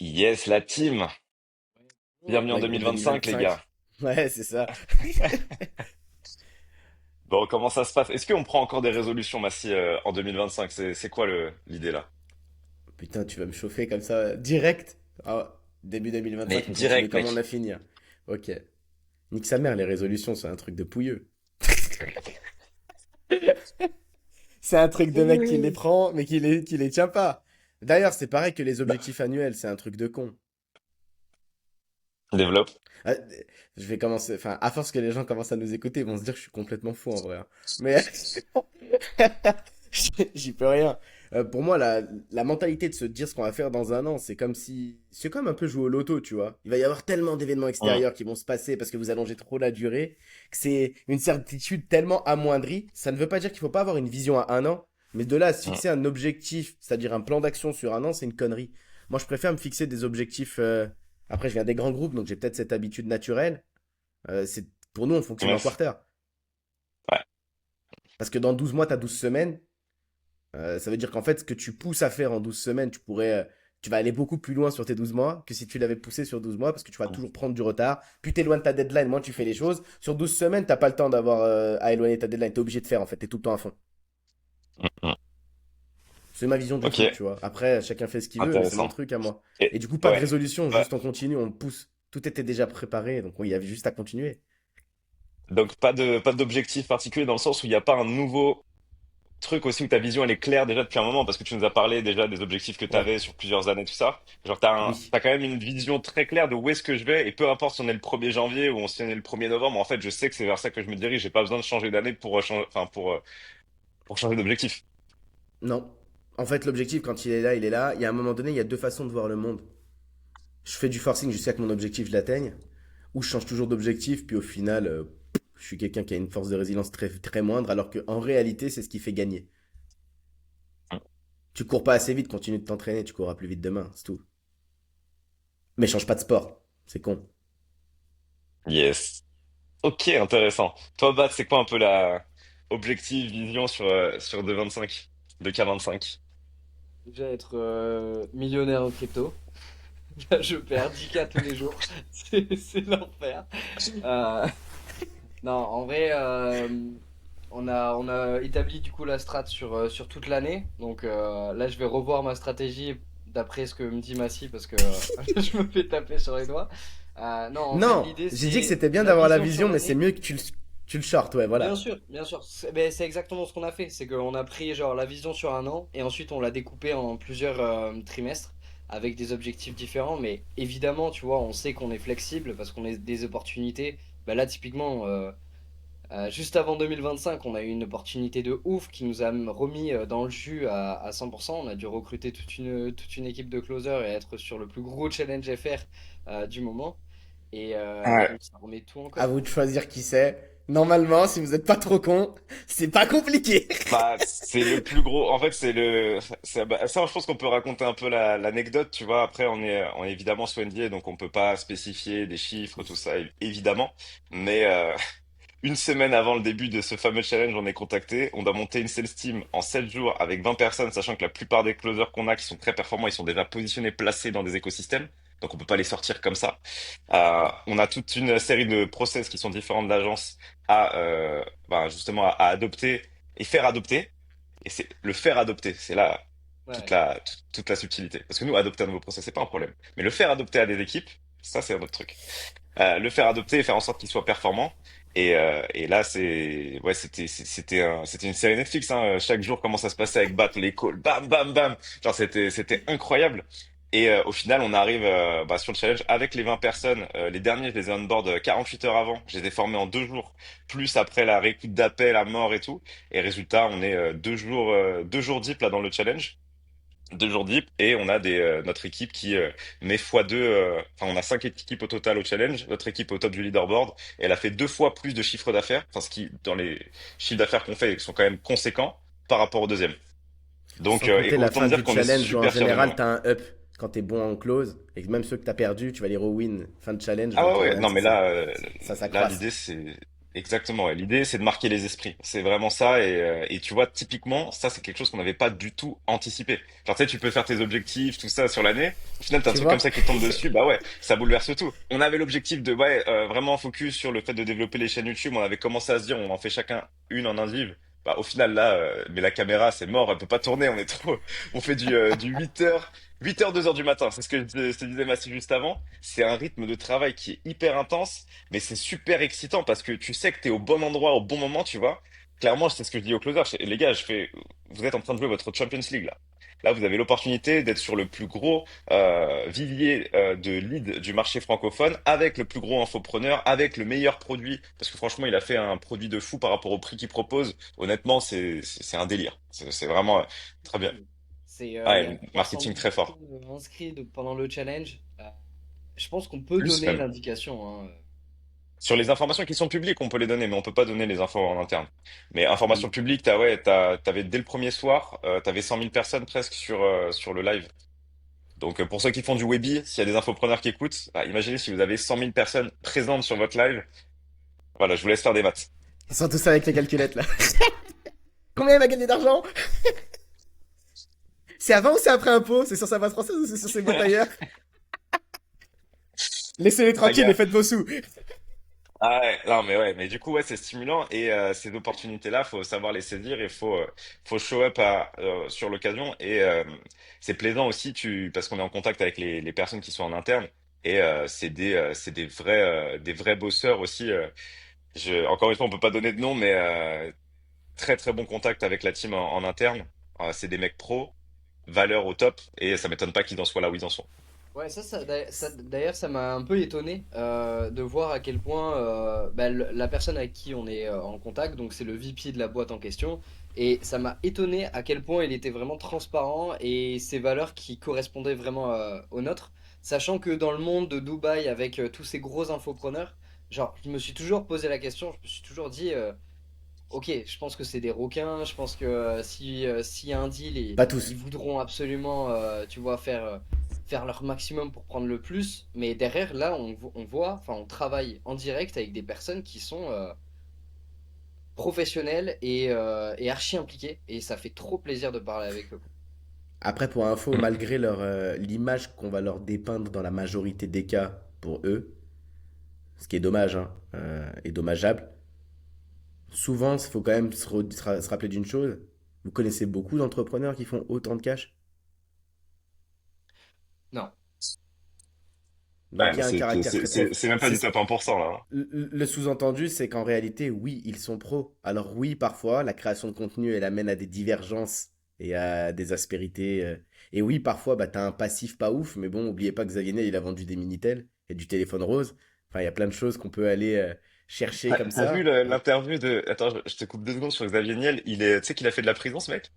Yes, la team. Bienvenue en Ouais, en 2025, les 2025. gars. Ouais, c'est ça. Bon, comment ça se passe? Est-ce qu'on prend encore des résolutions, Massy, en 2025? C'est quoi l'idée là? Putain, tu vas me chauffer comme ça, direct. Ah, début Mais 2025, on continue direct, comme on mec. a fini, hein. Ok. Nique sa mère, les résolutions, c'est un truc de pouilleux. C'est un truc de mec qui les prend, mais qui les tient pas. D'ailleurs, c'est pareil que les Bah, objectifs annuels, c'est un truc de con. développe. Ah, je vais commencer, enfin, à force que les gens commencent à nous écouter, ils vont se dire que je suis complètement fou en vrai, hein. Mais j'y peux rien. Pour moi, la mentalité de se dire ce qu'on va faire dans un an, c'est comme si. C'est comme un peu jouer au loto, tu vois. Il va y avoir tellement d'événements Hmm, extérieurs qui vont se passer parce que vous allongez trop la durée, que c'est une certitude tellement amoindrie. Ça ne veut pas dire qu'il faut pas avoir une vision à un an, mais de là à se hmm. fixer un objectif, c'est-à-dire un plan d'action sur un an, c'est une connerie. Moi, je préfère me fixer des objectifs. Après, je viens des grands groupes, donc j'ai peut-être cette habitude naturelle. C'est. Pour nous, on fonctionne Mais en quarter. ouais, Parce que dans 12 mois, tu as 12 semaines. Ça veut dire qu'en fait, ce que tu pousses à faire en 12 semaines, tu vas aller beaucoup plus loin sur tes 12 mois que si tu l'avais poussé sur 12 mois parce que tu vas toujours prendre du retard. Plus tu éloignes ta deadline, moins tu fais les choses. Sur 12 semaines, t'as pas le temps à éloigner ta deadline. T'es obligé de faire en fait. T'es tout le temps à fond. hmm, hmm. C'est ma vision du Ok, truc, tu vois. Après, chacun fait ce qu'il veut, mais c'est mon intéressant. truc à moi. Et Et du coup, pas de ouais, résolution, bah, juste on continue, on pousse. Tout était déjà préparé, donc oui, il y avait juste à continuer. donc pas d'objectif particulier dans le sens où il n'y a pas un nouveau truc aussi où ta vision elle est claire déjà depuis un moment parce que tu nous as parlé déjà des objectifs que tu Ouais, avais sur plusieurs années, tout ça. Genre, oui. t'as quand même une vision très claire de où est-ce que je vais et peu importe si on est le 1er janvier ou si on est le 1er novembre, en fait, je sais que c'est vers ça que je me dirige. J'ai pas besoin de changer d'année pour changer, enfin, pour changer d'objectif. Non. En fait, l'objectif, quand il est là, il est là. Il y a un moment donné, il y a deux façons de voir le monde. Je fais du forcing jusqu'à que mon objectif je l'atteigne, ou je change toujours d'objectif, puis au final, je suis quelqu'un qui a une force de résilience très, très moindre, alors qu'en réalité, c'est ce qui fait gagner. Tu cours pas assez vite, continue de t'entraîner, tu courras plus vite demain, c'est tout. Mais change pas de sport, c'est con. Yes. Ok, intéressant. Toi, Bat, c'est quoi un peu la objectif, vision sur 2,25, de K25? Déjà être millionnaire en crypto. Là, je perds 10K tous les jours. C'est l'enfer. Euh, non, en vrai, on a établi du coup la strat sur toute l'année. Donc là, je vais revoir ma stratégie d'après ce que me dit Massy parce que je me fais taper sur les doigts. Non, en fait, Non, l'idée, j'ai dit que c'est c'était bien la d'avoir la vision sur vision, mais c'est l'année. mieux que tu le short, ouais, Bien voilà. sûr, bien sûr. C'est exactement ce qu'on a fait. C'est qu'on a pris genre la vision sur un an et ensuite on l'a découpé en plusieurs trimestres avec des objectifs différents. Mais évidemment, tu vois, on sait qu'on est flexible parce qu'on a des opportunités. Bah là, typiquement, juste avant 2025, on a eu une opportunité de ouf qui nous a remis dans le jus à 100%. On a dû recruter toute une équipe de closers et être sur le plus gros challenge FR du moment. Et Ouais. donc ça remet tout en À cause. vous de choisir qui c'est. Normalement, si vous êtes pas trop con, c'est pas compliqué. Bah, c'est le plus gros. En fait, bah, ça, je pense qu'on peut raconter un peu l'anecdote, tu vois. Après, on est évidemment sous NDA, donc on peut pas spécifier des chiffres, tout Oui. ça, évidemment. Mais une semaine avant le début de ce fameux challenge, on est contacté. On doit monter une sales team en 7 jours avec 20 personnes, sachant que la plupart des closers qu'on a, qui sont très performants, ils sont déjà positionnés, placés dans des écosystèmes. Donc on peut pas les sortir comme ça. Ouais. On a toute une série de process qui sont différents de l'agence bah, justement à adopter et faire adopter. Et c'est le faire adopter, c'est là Ouais. toute la subtilité. Parce que nous, adopter un nouveau process, c'est pas un problème. Mais le faire adopter à des équipes, ça, c'est un autre truc. Le faire adopter et faire en sorte qu'il soit performant. Et là, ouais, c'était une série Netflix, hein. Chaque jour, comment ça se passait avec Battle, les calls, bam, bam, bam. Genre, c'était incroyable. Et au final, on arrive bah, sur le challenge avec les 20 personnes. Les derniers, je les ai on-board 48 heures avant. Je les ai formés en 2 jours, plus après la réécoute d'appel à mort et tout. Et résultat, on est 2 jours deep là dans le challenge. 2 jours deep et on a notre équipe qui met fois deux. Enfin, on a 5 équipes au total au challenge. Notre équipe au top du leaderboard et elle a fait 2 fois plus de chiffre d'affaires. Enfin, ce qui dans les chiffres d'affaires qu'on fait sont quand même conséquents par rapport au deuxième. Donc, Sans et compter la autant fin dire du qu'on est challenge où en super fiers de nous, général hein. t'as un up quand t'es bon en close et que même ceux que t'as perdu, tu vas les re-win fin de challenge Ah donc ouais, ouais. Non, mais là, ça là, s'accroisse. l'idée c'est Exactement, ouais. L'idée, c'est de marquer les esprits. C'est vraiment ça. Et tu vois, typiquement, ça, c'est quelque chose qu'on n'avait pas du tout anticipé. Genre, tu sais, tu peux faire tes objectifs, tout ça sur l'année. Au final, t'as un Tu truc comme vois? ça qui tombe dessus. Bah ouais, ça bouleverse tout. On avait l'objectif de, ouais, vraiment focus sur le fait de développer les chaînes YouTube. On avait commencé à se dire, on en fait chacun une en indiv. Bah, au final, là, mais la caméra, c'est mort. Elle peut pas tourner. On est trop, on fait du 8h 2h du matin. C'est ce que je te disais, Massy, juste avant. C'est un rythme de travail qui est hyper intense. Mais c'est super excitant parce que tu sais que tu es au bon endroit au bon moment, tu vois. Clairement, c'est ce que je dis aux closers. Les gars, vous êtes en train de jouer votre Champions League là. Là, vous avez l'opportunité d'être sur le plus gros vivier de lead du marché francophone, avec le plus gros infopreneur, avec le meilleur produit. Parce que franchement, il a fait un produit de fou par rapport au prix qu'il propose. Honnêtement, c'est un délire. C'est vraiment très bien. Il y a Ouais, trois cent marketing mille très fort. personnes inscrites pendant le challenge. Je pense qu'on peut Plus donner même. l'indication, hein. Sur les informations qui sont publiques, on peut les donner, mais on peut pas donner les infos en interne. Mais informations Mm. publiques, t'avais dès le premier soir, t'avais 100 000 personnes presque sur le live. Donc pour ceux qui font du Webi, s'il y a des infopreneurs qui écoutent, bah, imaginez si vous avez 100 000 personnes présentes sur votre live. Voilà, je vous laisse faire des maths. Ils sont tous avec les calculettes là. Combien il va gagner d'argent? C'est avant ou c'est après impôt? C'est sur sa base française ou c'est sur ses boîtes ailleurs? Laissez-les Ah, tranquilles et gars. faites vos sous. Ah ouais, non mais ouais, mais du coup ouais c'est stimulant et ces opportunités-là, faut savoir les saisir et faut show up sur l'occasion et c'est plaisant aussi parce qu'on est en contact avec les personnes qui sont en interne et c'est des vrais bosseurs aussi. Encore une fois on peut pas donner de nom mais très très bon contact avec la team en interne. C'est des mecs pros, valeur au top et ça m'étonne pas qu'ils en soient là où ils en sont. Ouais, d'ailleurs, ça m'a un peu étonné de voir à quel point bah, la personne avec qui on est en contact, donc c'est le VP de la boîte en question, et ça m'a étonné à quel point il était vraiment transparent et ses valeurs qui correspondaient vraiment aux nôtres, sachant que dans le monde de Dubaï, avec tous ces gros infopreneurs, genre, je me suis toujours posé la question, je me suis toujours dit, ok, je pense que c'est des requins. Je pense que si s'il y a un deal, Pas ils tous. voudront absolument, tu vois, faire leur maximum pour prendre le plus. Mais derrière, là, on voit, enfin, on travaille en direct avec des personnes qui sont professionnelles et archi impliquées. Et ça fait trop plaisir de parler avec eux. Après, pour info, malgré l'image qu'on va leur dépeindre dans la majorité des cas pour eux, ce qui est dommage hein, et dommageable, souvent, il faut quand même se rappeler d'une chose. Vous connaissez beaucoup d'entrepreneurs qui font autant de cash? Non. Ouais, Donc il y mais a un caractère très prof. c'est même pas du top 1% là, hein. Le sous-entendu, c'est qu'en réalité, oui, ils sont pros. Alors oui, parfois, la création de contenu, elle amène à des divergences et à des aspérités. Et oui, parfois, bah, t'as un passif pas ouf, mais bon, oubliez pas que Xavier Niel, il a vendu des Minitel et du téléphone rose. Enfin, il y a plein de choses qu'on peut aller chercher comme T'as vu ça. l'interview de... Attends, je te coupe 2 secondes sur Xavier Niel. Tu sais qu'il a fait de la prison, ce mec?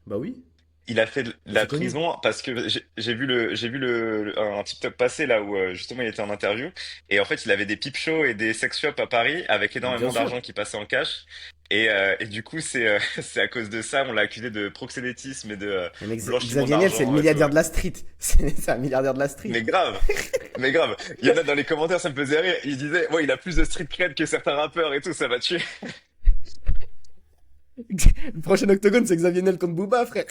Bah oui, Il a fait de bah, la c'est connu. prison parce que j'ai vu un TikTok passer là où justement il était en interview et en fait il avait des peep shows et des sex shops à Paris avec Bien énormément sûr. d'argent qui passait en cash et du coup c'est à cause de ça on l'a accusé de proxénétisme et de Mais blanchiment Xavier Niel, c'est le d'argent et tout. milliardaire de la street. C'est un milliardaire de la street. Mais grave, mais grave. Il y en a dans les commentaires, ça me faisait rire. Il disait, ouais, il a plus de street cred que certains rappeurs et tout, ça m'a tué. Le prochain octogone, c'est Xavier Niel contre Booba, frère.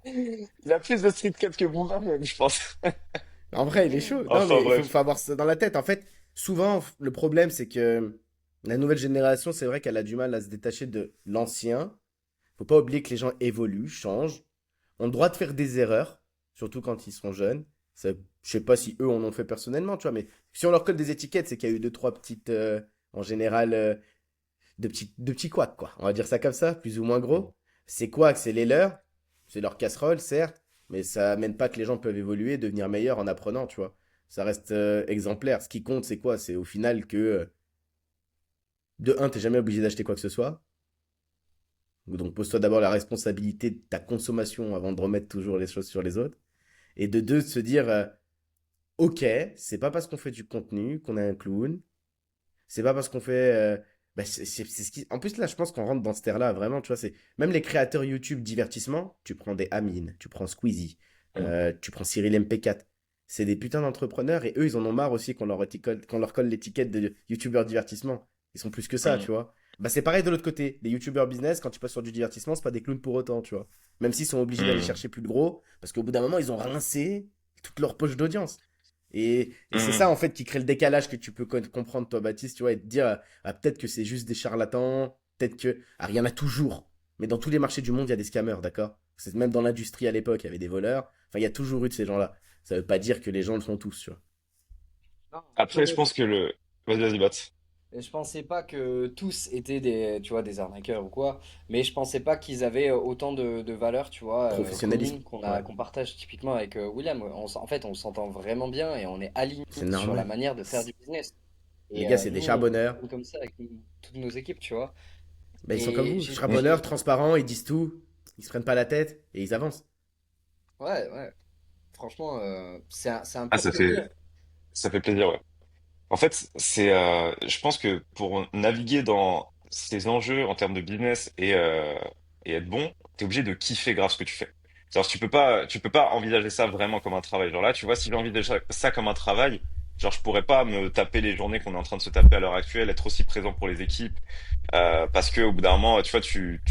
Il a plus de street cred que Booba même, je pense. En vrai, il est chaud. Non, Enfin mais bref. faut avoir ça dans la tête. En fait, souvent, le problème, c'est que la nouvelle génération, c'est vrai qu'elle a du mal à se détacher de l'ancien. Faut pas oublier que les gens évoluent, changent, ont le droit de faire des erreurs, surtout quand ils sont jeunes. Ça, je sais pas si eux en ont fait personnellement, tu vois, mais si on leur colle des étiquettes, c'est qu'il y a eu deux, trois petites, en général, de petits couacs, quoi. On va dire ça comme ça, plus ou moins gros. Ces couacs, c'est les leurs, c'est leur casserole, certes, mais ça amène pas que les gens peuvent évoluer, devenir meilleurs en apprenant, tu vois. Ça reste exemplaire. Ce qui compte, c'est quoi? C'est au final que, de un, t'es jamais obligé d'acheter quoi que ce soit. Donc pose-toi d'abord la responsabilité de ta consommation avant de remettre toujours les choses sur les autres. Et de deux, de se dire, ok, c'est pas parce qu'on fait du contenu qu'on est un clown. C'est pas parce qu'on fait. Bah, c'est ce qui... En plus, là, je pense qu'on rentre dans cette ère-là, vraiment, tu vois. C'est... Même les créateurs YouTube divertissement, tu prends des Amine, tu prends Squeezie, tu prends Cyril MP4. c'est des putains d'entrepreneurs et eux, ils en ont marre aussi qu'on leur colle l'étiquette de youtubeur divertissement. Ils sont plus que ça, Mhm. tu vois. Bah, c'est pareil de l'autre côté. Les youtubeurs business, quand tu passes sur du divertissement, c'est pas des clowns pour autant, tu vois. Même s'ils sont obligés d'aller Mhm. chercher plus de gros, parce qu'au bout d'un moment, ils ont rincé toute leur poche d'audience. Et c'est Mhm. ça, en fait, qui crée le décalage que tu peux comprendre, toi, Baptiste, tu vois, et te dire, ah, peut-être que c'est juste des charlatans, peut-être que. Ah, il y en a toujours. Mais dans tous les marchés du monde, il y a des scammers, d'accord? C'est même dans l'industrie à l'époque, il y avait des voleurs. Enfin, il y a toujours eu de ces gens-là. Ça veut pas dire que les gens le sont tous, tu vois. Non, Après, je après, pense que le. Vas-y, Bat. et je pensais pas que tous étaient des, tu vois, des arnaqueurs ou quoi, mais je pensais pas qu'ils avaient autant de valeurs, tu vois, Professionnalisme. communes Ouais. qu'on partage typiquement avec William. En fait, on s'entend vraiment bien et on est alignés C'est sur la normal. manière de faire du business. Les Et gars, c'est des nous, on charbonneurs. fonctionne comme ça avec toutes nos équipes, tu vois. Ben, ils sont comme Et vous. Charbonneurs, transparents, ils disent tout. Ils se prennent pas la tête et ils avancent. ouais, ouais, franchement, c'est un Ah, pur plaisir. ça fait plaisir, ouais. En fait, je pense que pour naviguer dans ces enjeux en termes de business et être bon, t'es obligé de kiffer grave ce que tu fais. Alors, tu peux pas envisager ça vraiment comme un travail. Genre là, tu vois, si j'envisage ça comme un travail, genre je pourrais pas me taper les journées qu'on est en train de se taper à l'heure actuelle, être aussi présent pour les équipes, parce que au bout d'un moment, tu vois, tu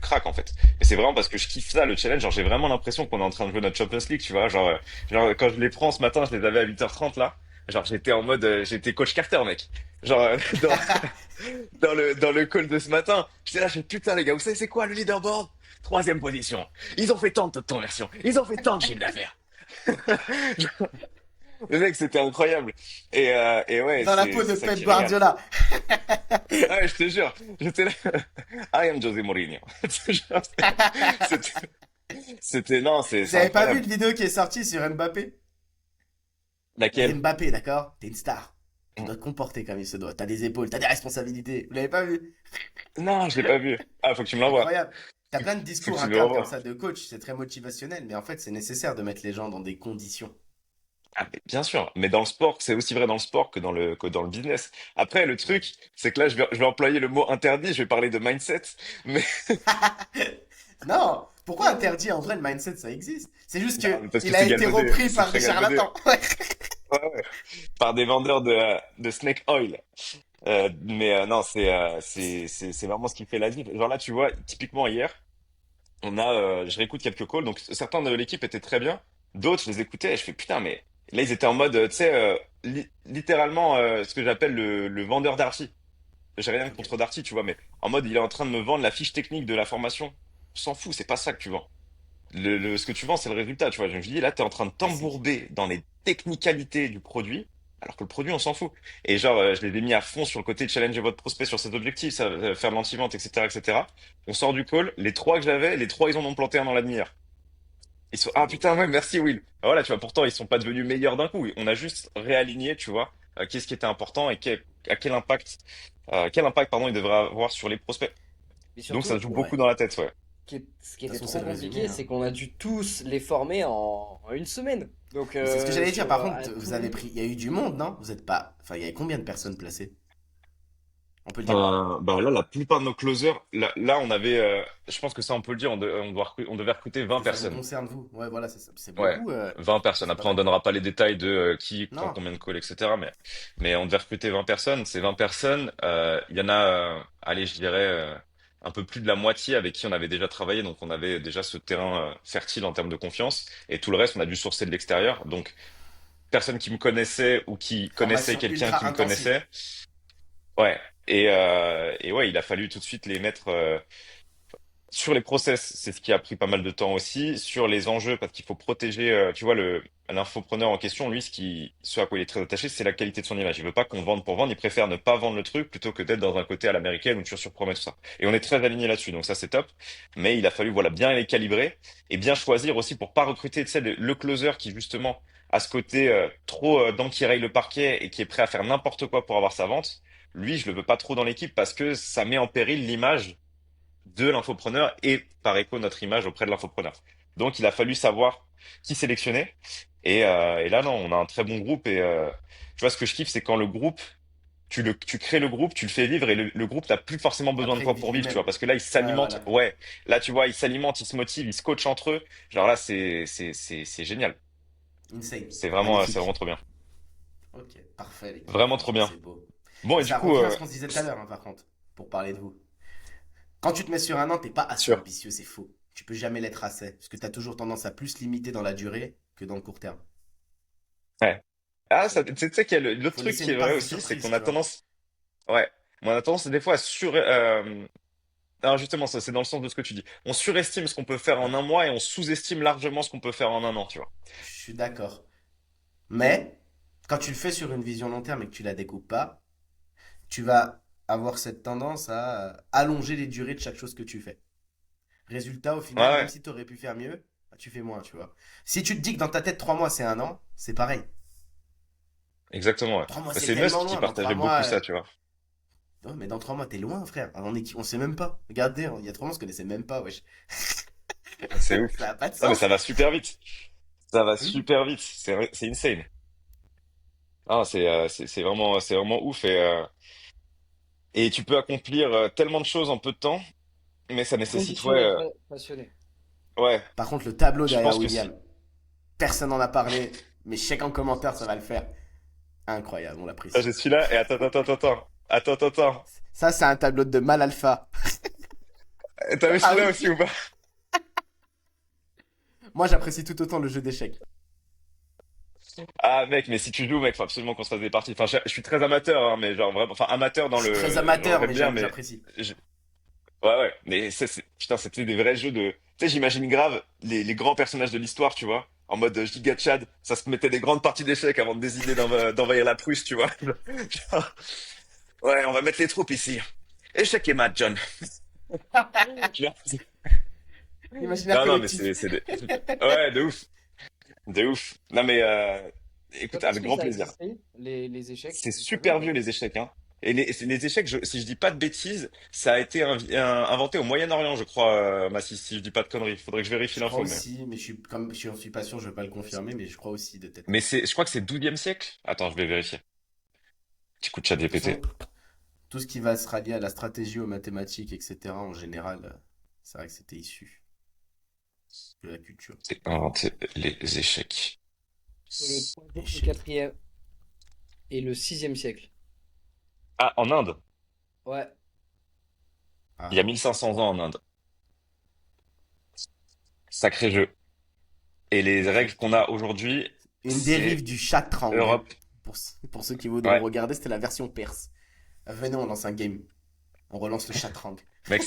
craques en fait. Et c'est vraiment parce que je kiffe ça, le challenge. Genre, j'ai vraiment l'impression qu'on est en train de jouer notre Champions League, tu vois. Genre quand je les prends ce matin, je les avais à 8h30 là. Genre, j'étais en mode, j'étais coach Carter, mec. Genre, dans le call de ce matin, j'étais là, je fais putain, les gars, vous savez, c'est quoi le leaderboard? Troisième position. Ils ont fait tant de conversions. Ils ont fait tant de chiffre d'affaires. Le mec, c'était incroyable. Et ouais, Dans la peau c'est de ça Pep qui régale. Guardiola. Ah ouais, je te jure. J'étais là. I am José Mourinho. Genre, C'était, non, Vous c'est avez pas vu incroyable. une vidéo qui est sortie sur Mbappé? Laquelle? Mbappé, d'accord? T'es une star. Tu dois te comporter comme il se doit. T'as des épaules, t'as des responsabilités. Vous l'avez pas vu? Non, je l'ai pas vu. Ah, faut que tu me l'envoies. Incroyable. T'as plein de Faut que discours tu me le internes comme renvoies. ça de coach, c'est très motivationnel, mais en fait, c'est nécessaire de mettre les gens dans des conditions. Ah, mais bien sûr, mais dans le sport, c'est aussi vrai dans le sport que dans le business. Après, le Ouais. truc, c'est que là, je vais employer le mot interdit, je vais parler de mindset, mais, Non, pourquoi interdit? En vrai, le mindset, ça existe. C'est juste non, que mais parce que il a c'est été galvaudé, repris c'est par des très galvaudé. charlatans. Ouais. Ouais, ouais. Par des vendeurs de snake oil. Mais non, c'est vraiment ce qui fait la diff. Genre là, tu vois, typiquement hier, je réécoute quelques calls, donc certains de l'équipe étaient très bien, d'autres, je les écoutais et je fais putain, mais là, ils étaient en mode, tu sais, littéralement, ce que j'appelle le vendeur d'archi. J'ai rien Ok. contre Darty, tu vois, mais en mode, il est en train de me vendre la fiche technique de la formation. On s'en fout, c'est pas ça que tu vends. Ce que tu vends, c'est le résultat, tu vois. Je me dis, là, t'es en train de Classique. t'embourber dans les technicalités du produit, alors que le produit, on s'en fout. Et genre, je les ai mis à fond sur le côté de challenger votre prospect sur ses objectifs, ça, faire de l'anti-vente, etc., etc. On sort du call, les trois que j'avais, les trois, ils en ont planté un dans la demi-heure. Ils sont, C'est ah beau. putain, ouais, merci Will. Ah, voilà, tu vois, pourtant, ils sont pas devenus meilleurs d'un coup. On a juste réaligné, tu vois, qu'est-ce qui était important et à quel impact, pardon, il devrait avoir sur les prospects. Et Donc, ça surtout, joue Ouais. beaucoup dans la tête, ouais. ce qui De toute était façon, c'est trop le résumé, compliqué, hein. c'est qu'on a dû tous les former en une semaine. Donc, Mais c'est ce que j'allais dire. Par à contre, vous tous les avez niveaux. pris. Il y a eu du monde, non? Vous êtes pas. Enfin, il y avait combien de personnes placées? On peut le dire? Bah là, la plupart de nos closers, là, on avait, je pense que ça, on peut le dire, on devait recruter Parce 20 que ça vous personnes. concerne, vous. Ouais, voilà, c'est Ouais, beaucoup. 20 personnes. C'est pas Après, on mal. donnera pas les détails de qui prend Non. combien de calls, etc. Mais on devait recruter 20 personnes. Ces 20 personnes, il y en a, allez, je dirais, un peu plus de la moitié avec qui on avait déjà travaillé. Donc, on avait déjà ce terrain fertile en termes de confiance. Et tout le reste, on a dû sourcer de l'extérieur. Donc, personne qui me connaissait ou qui connaissait Formation quelqu'un ultra qui me intensive. connaissait. Ouais. Et ouais, il a fallu tout de suite les mettre. Sur les process, c'est ce qui a pris pas mal de temps aussi. Sur les enjeux, parce qu'il faut protéger, tu vois, l'infopreneur en question, lui, ce à quoi il est très attaché, c'est la qualité de son image. Il veut pas qu'on vende pour vendre, il préfère ne pas vendre le truc plutôt que d'être dans un côté à l'américaine où tu surpromets tout ça. Et on est très alignés là-dessus, donc ça c'est top. Mais il a fallu, voilà, bien les calibrer et bien choisir aussi pour pas recruter, tu sais, le closer qui justement a ce côté trop dent qui raye le parquet et qui est prêt à faire n'importe quoi pour avoir sa vente. Lui, je le veux pas trop dans l'équipe parce que ça met en péril l'image de l'infopreneur et par écho notre image auprès de l'infopreneur. Donc il a fallu savoir qui sélectionner. Et là non, on a un très bon groupe et tu vois ce que je kiffe, c'est quand le groupe, tu crées le groupe, tu le fais vivre et le groupe n'a plus forcément besoin de Après, il toi vit pour vivre, tu vois, lui-même. parce que là ils Ouais, s'alimentent. voilà. Ouais, là tu vois, ils s'alimentent, ils se motivent, ils se coachent entre eux. Genre là c'est génial. Insane. C'est vraiment Magnifique. trop bien. Ok, parfait, les gars. Vraiment trop Franchement, bien. c'est beau. Bon, Et et du ça coup, revient à ce qu'on se disait tout à l'heure, hein, par contre, pour parler de vous. Quand tu te mets sur un an, t'es pas assez sûr. ambitieux, c'est faux. Tu peux jamais l'être assez. Parce que t'as toujours tendance à plus limiter dans la durée que dans le court terme. Ouais. Ah, ça, tu sais qu'il y a l'autre Faut truc laisser qui est une vrai part de aussi, c'est surprise, qu'on tu a vois. tendance, ouais, on a tendance des fois à alors justement, ça c'est dans le sens de ce que tu dis. On surestime ce qu'on peut faire en Ouais, un mois et on sous-estime largement ce qu'on peut faire en un an, tu vois. je suis d'accord. Mais, quand tu le fais sur une vision long terme et que tu la découpes pas, tu vas avoir cette tendance à allonger les durées de chaque chose que tu fais. Résultat, au Ouais, final, même ouais, si tu aurais pu faire mieux, bah, tu fais moins, tu vois. Si tu te dis que dans ta tête, 3 mois, c'est un an, c'est pareil. exactement, ouais. 3 mois, Bah, c'est c'est Musk tellement qui loin. Dans 3 partageait mois, beaucoup ça, tu vois. ouais, mais dans 3 mois, t'es loin, frère. On sait même pas. Regardez, il y a 3 mois, on se connaissait même pas, wesh. C'est ouf. Ça a pas de Non, mais sens. ça va super vite. Ça va Oui. super vite. C'est insane. Ah, c'est vraiment ouf et tu peux accomplir tellement de choses en peu de temps, mais ça nécessite, Condition ouais, d'être passionné. ouais. Par contre, le tableau Je derrière pense que William, personne n'en a parlé, mais check en commentaire, ça va le faire. Incroyable, on ah, l'apprécie. je suis là et attends. Ça, c'est un tableau de mal alpha. T'as vu Ah celui-là oui. aussi ou pas? Moi, j'apprécie tout autant le jeu d'échecs. Ah mec, mais si tu joues, mec, faut absolument qu'on se fasse des parties. Enfin, je suis très amateur, hein, mais genre vraiment, enfin amateur Je suis très amateur, j'aime mais bien, mais j'apprécie. je- ouais, ouais. Mais putain, c'était des vrais jeux de. Tu sais, j'imagine grave les grands personnages de l'histoire, tu vois, en mode Giga Chad, ça se mettait des grandes parties d'échecs avant de décider d'envahir la Prusse, tu vois. Genre, ouais, on va mettre les troupes ici. Échec et mat, John. Tu vois. Imaginaire Non, non, mais collectif. ouais, de ouf. Non, mais Quand écoute, est-ce avec que grand ça a plaisir. existé, les échecs? C'est Vous savez ou super vieux pas? les échecs, hein. Et les échecs, si je dis pas de bêtises, ça a été inventé au Moyen-Orient, je crois, Massis, si je dis pas de conneries. Faudrait que je vérifie Je crois l'info, mais. aussi, mais comme je suis pas sûr, je vais pas le confirmer, mais je crois aussi de tête. Mais je crois que c'est 12e siècle. Attends, je vais vérifier. Petit coup de chat De toute façon, GPT. tout ce qui va se rallier à la stratégie, aux mathématiques, etc., en général, c'est vrai que c'était issu de la culture. C'est inventé les échecs. Le troisième, le Échec. quatrième et le sixième siècle. Ah, en Inde. Ouais. Il y a Ah. 1500 ans en Inde. Sacré jeu. Et les règles qu'on a aujourd'hui, Une dérive c'est du chatrang. Europe. Pour ceux qui voudront Ouais. regarder, c'était la version perse. Venez, on lance un game. On relance le chatrang. Mec,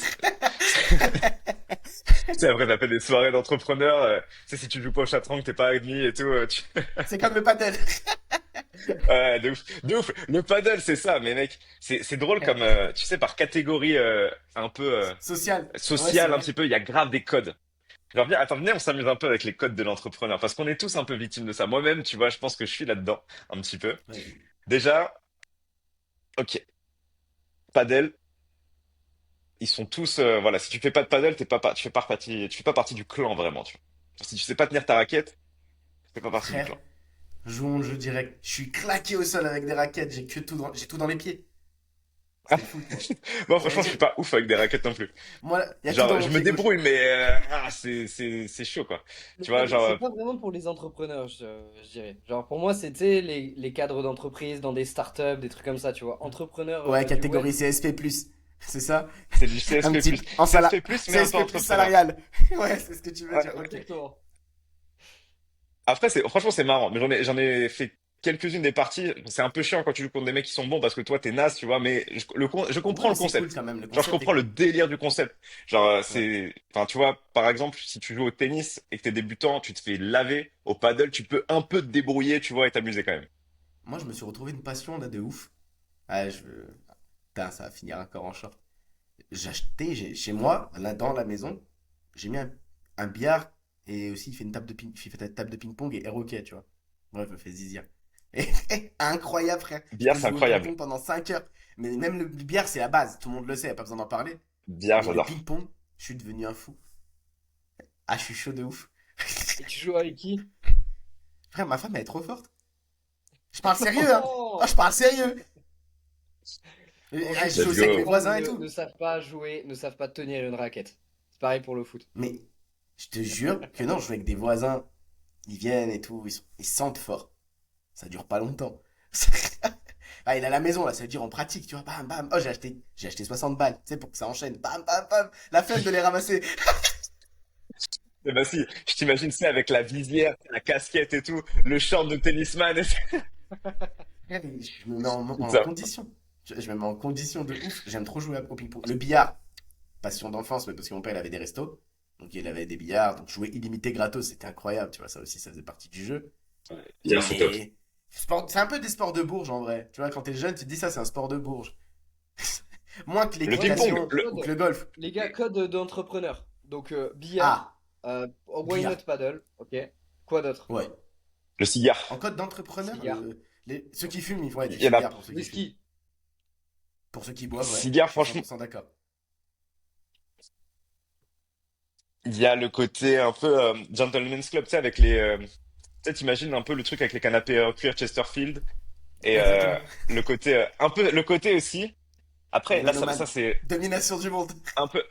tu sais, après, t'as fait des soirées d'entrepreneurs. Tu sais, si tu joues pas au Shatrank, t'es pas admis et tout. C'est comme le paddle. Ouais, de ouf. De ouf. Le paddle, c'est ça. Mais mec, c'est drôle comme, tu sais, par catégorie un peu Social. Ouais, c'est sociale, un vrai. petit peu, il y a grave des codes. Genre, viens, attends, venez, on s'amuse un peu avec les codes de l'entrepreneur. Parce qu'on est tous un peu victimes de ça. Moi-même, tu vois, je pense que je suis là-dedans, un petit peu. Vas-y. Déjà, ok, paddle, ils sont tous, voilà, si tu fais pas de paddle, tu fais pas partie du clan, vraiment, tu vois. Si tu sais pas tenir ta raquette, tu fais pas partie du Frère, clan. jouons le jeu direct. Je suis claqué au sol avec des raquettes. J'ai tout dans les pieds. C'est le foot, moi. Moi, J'allais franchement, je dire, suis pas ouf avec des raquettes non plus. moi, il y a tout dans Genre, mon je me pied gauche. débrouille, mais c'est chaud, quoi. Le Tu vois, paddle, genre, c'est pas vraiment pour les entrepreneurs, je dirais. Genre, pour moi, c'est, tu sais, les cadres d'entreprise dans des startups, des trucs comme ça, tu vois. Entrepreneurs Ouais, du web. catégorie CSP+. C'est ça? c'est du Un CSP+. petit en CSP+, mais un peu CSP+ entrepreneur. salarial. Ouais, c'est ce que tu veux Ouais. dire. OK. Exactement. Après, franchement, c'est marrant. Mais j'en ai fait quelques-unes des parties. C'est un peu chiant quand tu joues contre des mecs qui sont bons parce que toi, t'es naze, tu vois. Mais je comprends Ouais, le c'est cool concept. quand même. Le Genre, je concept est comprends le cool. délire du concept. Genre, Ouais. enfin, tu vois, par exemple, si tu joues au tennis et que t'es débutant, tu te fais laver. Au paddle, tu peux un peu te débrouiller, tu vois, et t'amuser quand même. Moi, je me suis retrouvé une passion là de ouf. Ah, putain, ça va finir encore en short. Chez moi, là dans la maison, j'ai mis un billard et aussi il fait il fait une table de ping-pong et air hockey, tu vois. Bref, je me fais zizir. Et, incroyable, frère. Je Billard, peux c'est jouer au incroyable. ping-pong pendant 5 heures. Mais même le billard, c'est la base. Tout le monde le sait, y a pas besoin d'en parler. Billard, Mais le j'adore. ping-pong, je suis devenu un fou. Ah, je suis chaud de ouf. Et tu joues avec qui? Frère, ma femme, elle est trop forte. Je parle sérieux, hein. Oh, Oh. je parle sérieux. En Je fait, joue Let's aussi avec mes go. voisins et ne tout. savent pas jouer, ne savent pas tenir une raquette. C'est pareil pour le foot. Mais je te jure que non, je joue avec des voisins Ils viennent et tout, ils se sentent forts. Ça dure pas longtemps. Ah, il est à la maison, là, ça veut dire en pratique, tu vois, bam, bam. Oh, j'ai acheté 60 balles, tu sais, pour que ça enchaîne. Bam, bam, bam. La flemme de les ramasser. Eh ben si, je t'imagine ça avec la visière, la casquette et tout, le short de tennisman et Regardez, je me mets en ça. condition. Je me mets en condition de ouf. J'aime trop jouer au ping-pong. Le billard, passion d'enfance, mais parce que mon père, il avait des restos. Donc, il avait des billards. Donc, jouer illimité gratos, c'était incroyable, tu vois. Ça aussi, ça faisait partie du jeu. Bien, c'est top. Mais c'est un peu des sports de Bourges en vrai. Tu vois, quand t'es jeune, tu te dis ça, c'est un sport de Bourge. Moins que Le ping-pong, l'équitation ou que Code, le golf. les gars, code d'entrepreneur. Donc, billard, Ah, why not billard. paddle, ok. Quoi d'autre? Ouais. le En cigare. code d'entrepreneur, Cigare. ceux qui fument, ouais, du Il y en a. cigare pour ceux qui fument. Whisky. Pour ceux qui boivent, ouais. Cigare, Je suis franchement, 100% d'accord. il y a le côté un peu gentleman's club, tu sais, avec les. Tu sais, t'imagines un peu le truc avec les canapés cuir Chesterfield et Exactement. un peu le côté aussi. Après, là, ça Mélomane. c'est Domination du monde. un peu.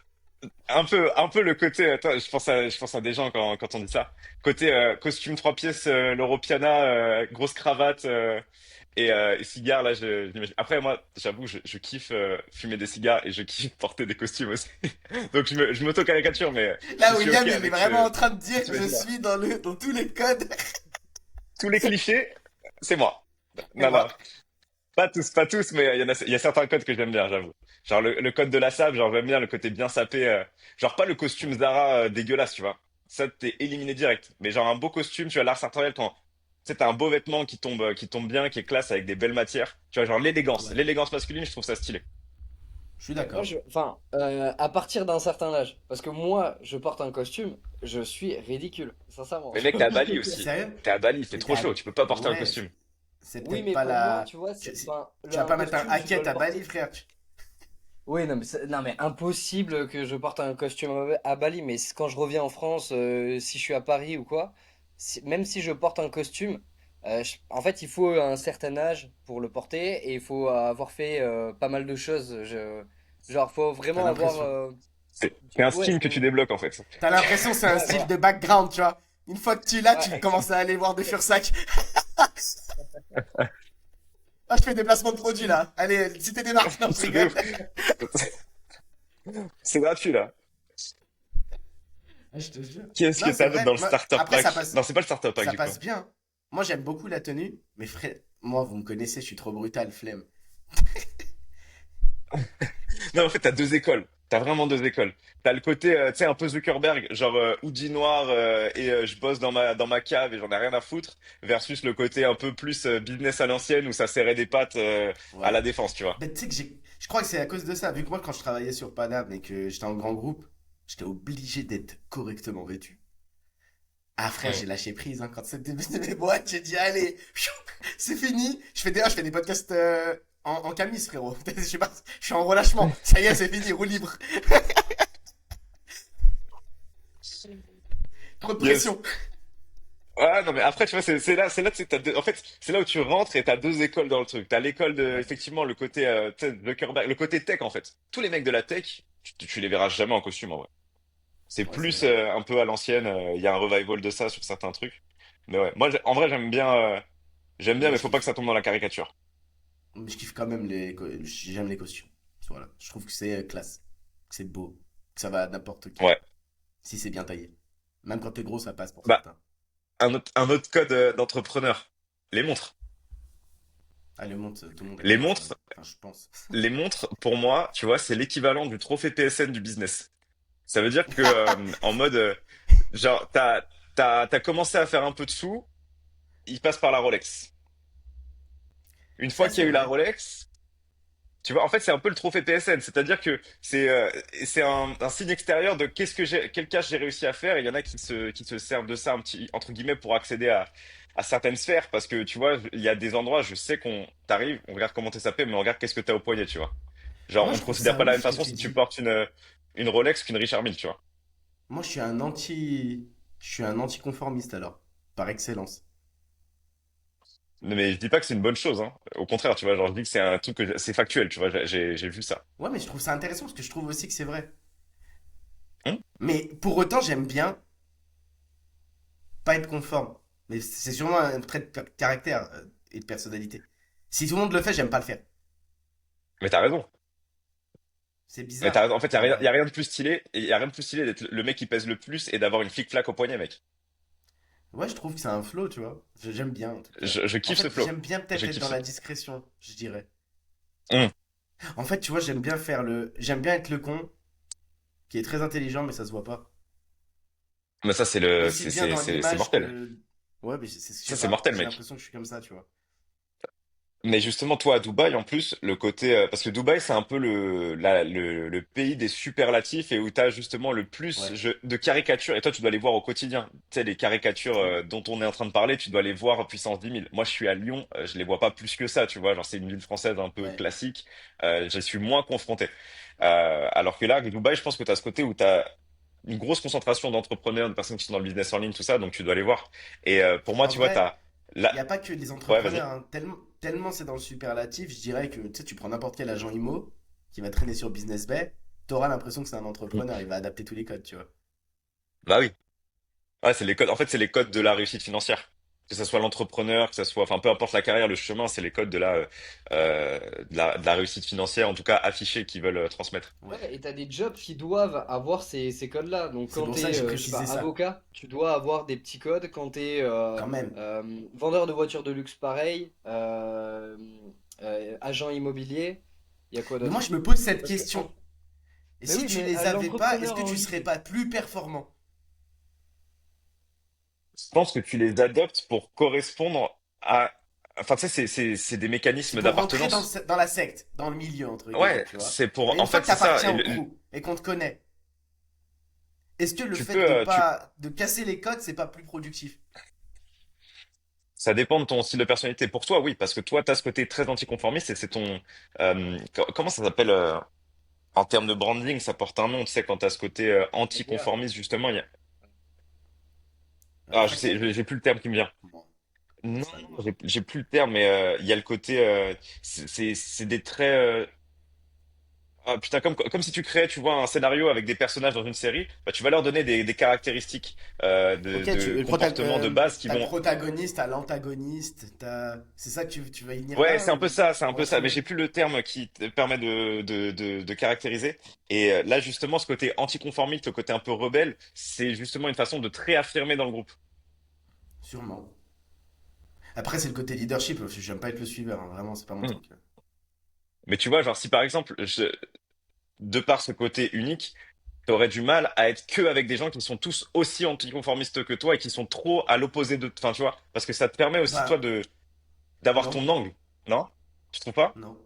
Un peu le côté, attends, je pense à des gens quand on dit ça. Côté costume trois pièces, l'Europiana, grosse cravate et cigare, là, j'imagine. Après, moi, j'avoue, je kiffe fumer des cigares et je kiffe porter des costumes aussi. Donc, je m'auto-caricature, mais je Là, suis OK William, il est avec vraiment en train de dire, tu je imagines là. suis dans tous les codes. Tous les clichés, c'est moi. Et Non, non, moi. pas tous, mais il y a certains codes que j'aime bien, j'avoue. Genre le code de la sable, genre j'aime bien le côté bien sapé. Genre pas le costume Zara dégueulasse, tu vois. Ça, t'es éliminé direct. Mais genre un beau costume, tu vois, l'art sartorial, quand tu sais, t'as un beau vêtement qui tombe bien, qui est classe avec des belles matières. Tu vois, genre l'élégance. Ouais, L'élégance masculine, je trouve ça stylé. je suis Moi, d'accord. enfin, à partir d'un certain âge, parce que moi, je porte un costume, je suis ridicule, sincèrement. Mais mec, t'es à Bali aussi. Sérieux? T'es à Bali, il fait Mais trop chaud, tu peux pas porter un Ouais, costume. c'est Oui, peut-être mais pas pour moi, la. tu vois, enfin, Tu vas un pas mettre un costume, tu dois hacket le à porter. Bali, frère. Oui, non, mais, non, mais impossible que je porte un costume à Bali, mais quand je reviens en France, si je suis à Paris ou quoi, même si je porte un costume, en fait, il faut un certain âge pour le porter et il faut avoir fait pas mal de choses. Genre, faut T'as vraiment avoir. l'impression. C'est un Ouais, style que tu débloques en fait. T'as l'impression que c'est un ouais, style voilà. de background, tu vois. Une fois que tu l'as, tu Ouais. commences à aller voir des Fursac. Ah, je fais des placements de produits là. Allez, citez des marques. Non, je C'est de rigole. ouf. C'est gratuit là. Ah, je te jure. Qui est-ce que Non, c'est t'as d'autre dans vrai. le starter Après, pack? Non, c'est pas le starter pack ça du coup. passe bien. Moi, j'aime beaucoup la tenue. Mais frère, moi, vous me connaissez, je suis trop brutal, flemme. Non, en fait, t'as deux écoles. T'as vraiment deux écoles. T'as le côté, tu sais, un peu Zuckerberg, genre hoodie noir je bosse dans ma cave et j'en ai rien à foutre, versus le côté un peu plus business à l'ancienne où ça serrait des pattes à Ouais. la défense, tu vois. Ben, tu sais que je crois que c'est à cause de ça. Vu que moi, quand je travaillais sur Paname et que j'étais en grand groupe, j'étais obligé d'être correctement vêtu. Ah frère, Mm. j'ai lâché prise hein, quand c'était mes boîtes, j'ai dit allez, c'est fini. Je fais des podcasts en camis frérot. Je sais pas, je suis en relâchement. Ça y est, c'est fini, roue libre. Trop de Yes. pression. Ouais, non, mais après, tu vois, c'est là, tu sais, en fait, c'est là où tu rentres et t'as deux écoles dans le truc. T'as l'école de, Ouais, effectivement, le côté, tu sais, Zuckerberg, le côté tech, en fait. Tous les mecs de la tech, tu les verras jamais en costume, en vrai. C'est ouais, c'est plus vrai. un peu à l'ancienne. Il y a un revival de ça sur certains trucs. Mais ouais, moi, en vrai, j'aime bien, Moi mais je faut pas que kiffe. ça tombe dans la caricature. Je kiffe quand même j'aime les costumes. Voilà, je trouve que c'est classe, que c'est beau, que ça va à n'importe qui. Ouais. Si c'est bien taillé. Même quand t'es gros, ça passe pour Bah, certains. un autre code d'entrepreneur. Les montres. Ah, le monde, tout le monde aime Les bien ça. montres, Enfin, je pense. les montres, pour moi, tu vois, c'est l'équivalent du trophée PSN du business. Ça veut dire que, en mode, genre, t'as commencé à faire un peu de sous, il passe par la Rolex. Une fois Ça, qu'il c'est y a eu la vrai. Rolex, tu vois, en fait, c'est un peu le trophée PSN, c'est-à-dire que c'est un signe extérieur de quel cash j'ai réussi à faire. Et il y en a qui se servent de ça un petit entre guillemets pour accéder à certaines sphères, parce que tu vois, il y a des endroits, je sais qu'on t'arrive, on regarde comment t'es sapé, mais on regarde qu'est-ce que t'as au poignet, tu vois. Genre, Moi, on je te trouve considère ça pas de la même ouf que façon tu si tu dis. portes une Rolex qu'une Richard Mille, tu vois. Moi, je suis un anticonformiste alors, par excellence. Mais je dis pas que c'est une bonne chose, hein. Au contraire, tu vois, genre je dis que c'est un truc c'est factuel, tu vois. J'ai vu ça. Ouais, mais je trouve ça intéressant parce que je trouve aussi que c'est vrai. Hum. Mais pour autant, j'aime bien pas être conforme. Mais c'est sûrement un trait de caractère et de personnalité. Si tout le monde le fait, j'aime pas le faire. Mais t'as raison. C'est Mais t'as bizarre. raison. En fait, Genre, y a rien de plus stylé. Et y a rien de plus stylé d'être le mec qui pèse le plus et d'avoir une flic-flac au poignet, mec. ouais, je trouve que c'est un flow, tu vois. J'aime bien, en tout cas. Je En kiffe ce fait, flow. j'aime bien Je peut-être être kiffe dans ce. la discrétion, je dirais. Hum. En fait, tu vois, j'aime bien faire le. J'aime bien être le con, qui est très intelligent, mais ça se voit pas. Mais ça, Aussi bien dans c'est l'image mortel. que. Ouais, mais je Ça, sais c'est pas. mortel, J'ai mec. l'impression que je suis comme ça, tu vois. Mais justement, toi, à Dubaï, en plus, le côté, parce que Dubaï, c'est un peu le pays des superlatifs et où t'as justement le plus Ouais. de caricatures. Et toi, tu dois les voir au quotidien. Tu sais, les caricatures Mm. dont on est en train de parler, tu dois les voir puissance 10 000. Moi, je suis à Lyon, je les vois pas plus que ça, tu vois. Genre, c'est une ville française un peu Ouais. classique. Je suis moins confronté. Alors que là, avec Dubaï, je pense que t'as ce côté où t'as une grosse concentration d'entrepreneurs, de personnes qui sont dans le business en ligne, tout ça, donc tu dois les voir. Et pour moi, En tu vois, vrai, t'as là, il n'y a pas que les ouais, vas-y. entrepreneurs, hein. Tellement c'est dans le superlatif, je dirais que tu sais, tu prends n'importe quel agent IMO qui va traîner sur Business Bay, t'auras l'impression que c'est un entrepreneur, il va adapter tous les codes, tu vois. Bah oui. Ouais, c'est les codes. En fait, c'est les codes de la réussite financière. Que ce soit l'entrepreneur, que ce soit, enfin, peu importe la carrière, le chemin, c'est les codes de la réussite financière, en tout cas affichés, qu'ils veulent transmettre. Ouais. Ouais, et t'as des jobs qui doivent avoir ces codes-là. Donc C'est quand pour ça que t'es, j'ai je sais pas, précisé ça. avocat, tu dois avoir des petits codes. Quand t'es Quand même. vendeur de voitures de luxe, pareil. Agent immobilier, il y a quoi Mais moi, d'autre? je me pose cette Parce que, question. Et mais si oui, tu mais les avais pas, est-ce l'entrepreneur que en tu lui. serais pas plus performant? Je pense que tu les adoptes pour correspondre à, enfin, tu sais, c'est des C'est mécanismes pour rentrer d'appartenance. dans la secte, dans le milieu, entre guillemets, Ouais, tu vois. c'est Mais pour, une en fois fait, que c'est ça. t'appartiens au crew et qu'on te connaît, est-ce que le Tu fait peux, de tu, pas de casser les codes, c'est pas plus productif? ça dépend de ton style de personnalité. Pour toi, oui, parce que toi, t'as ce côté très anticonformiste et c'est ton, comment ça s'appelle, en termes de branding, ça porte un nom, tu sais, quand t'as ce côté Média. anticonformiste, justement, je sais, Réfractaire? j'ai plus le terme qui me vient. Bon, Non, ça non, dépend. j'ai plus le terme, mais il y a le côté, c'est des traits, ah, putain, comme si tu créais, tu vois, un scénario avec des personnages dans une série, bah, tu vas leur donner des caractéristiques Ok, de comportement de base qui t'as le vont. protagoniste, t'as l'antagoniste, c'est ça que tu vas y venir Ouais, là ou c'est un pour peu ça, mais résumer? j'ai plus le terme qui te permet de caractériser. Et là, justement, ce côté anticonformiste, le côté un peu rebelle, c'est justement une façon de te réaffirmer dans le groupe. Sûrement. Après, c'est le côté leadership, parce que j'aime pas être le suiveur, hein, vraiment, c'est pas mon Hmm. truc. Mais tu vois, genre, si par exemple, de par ce côté unique, t'aurais du mal à être que avec des gens qui sont tous aussi anticonformistes que toi et qui sont trop à l'opposé de, enfin, tu vois, parce que ça te permet aussi, toi, Bah, d'avoir non, ton angle, non? Tu trouves pas? non.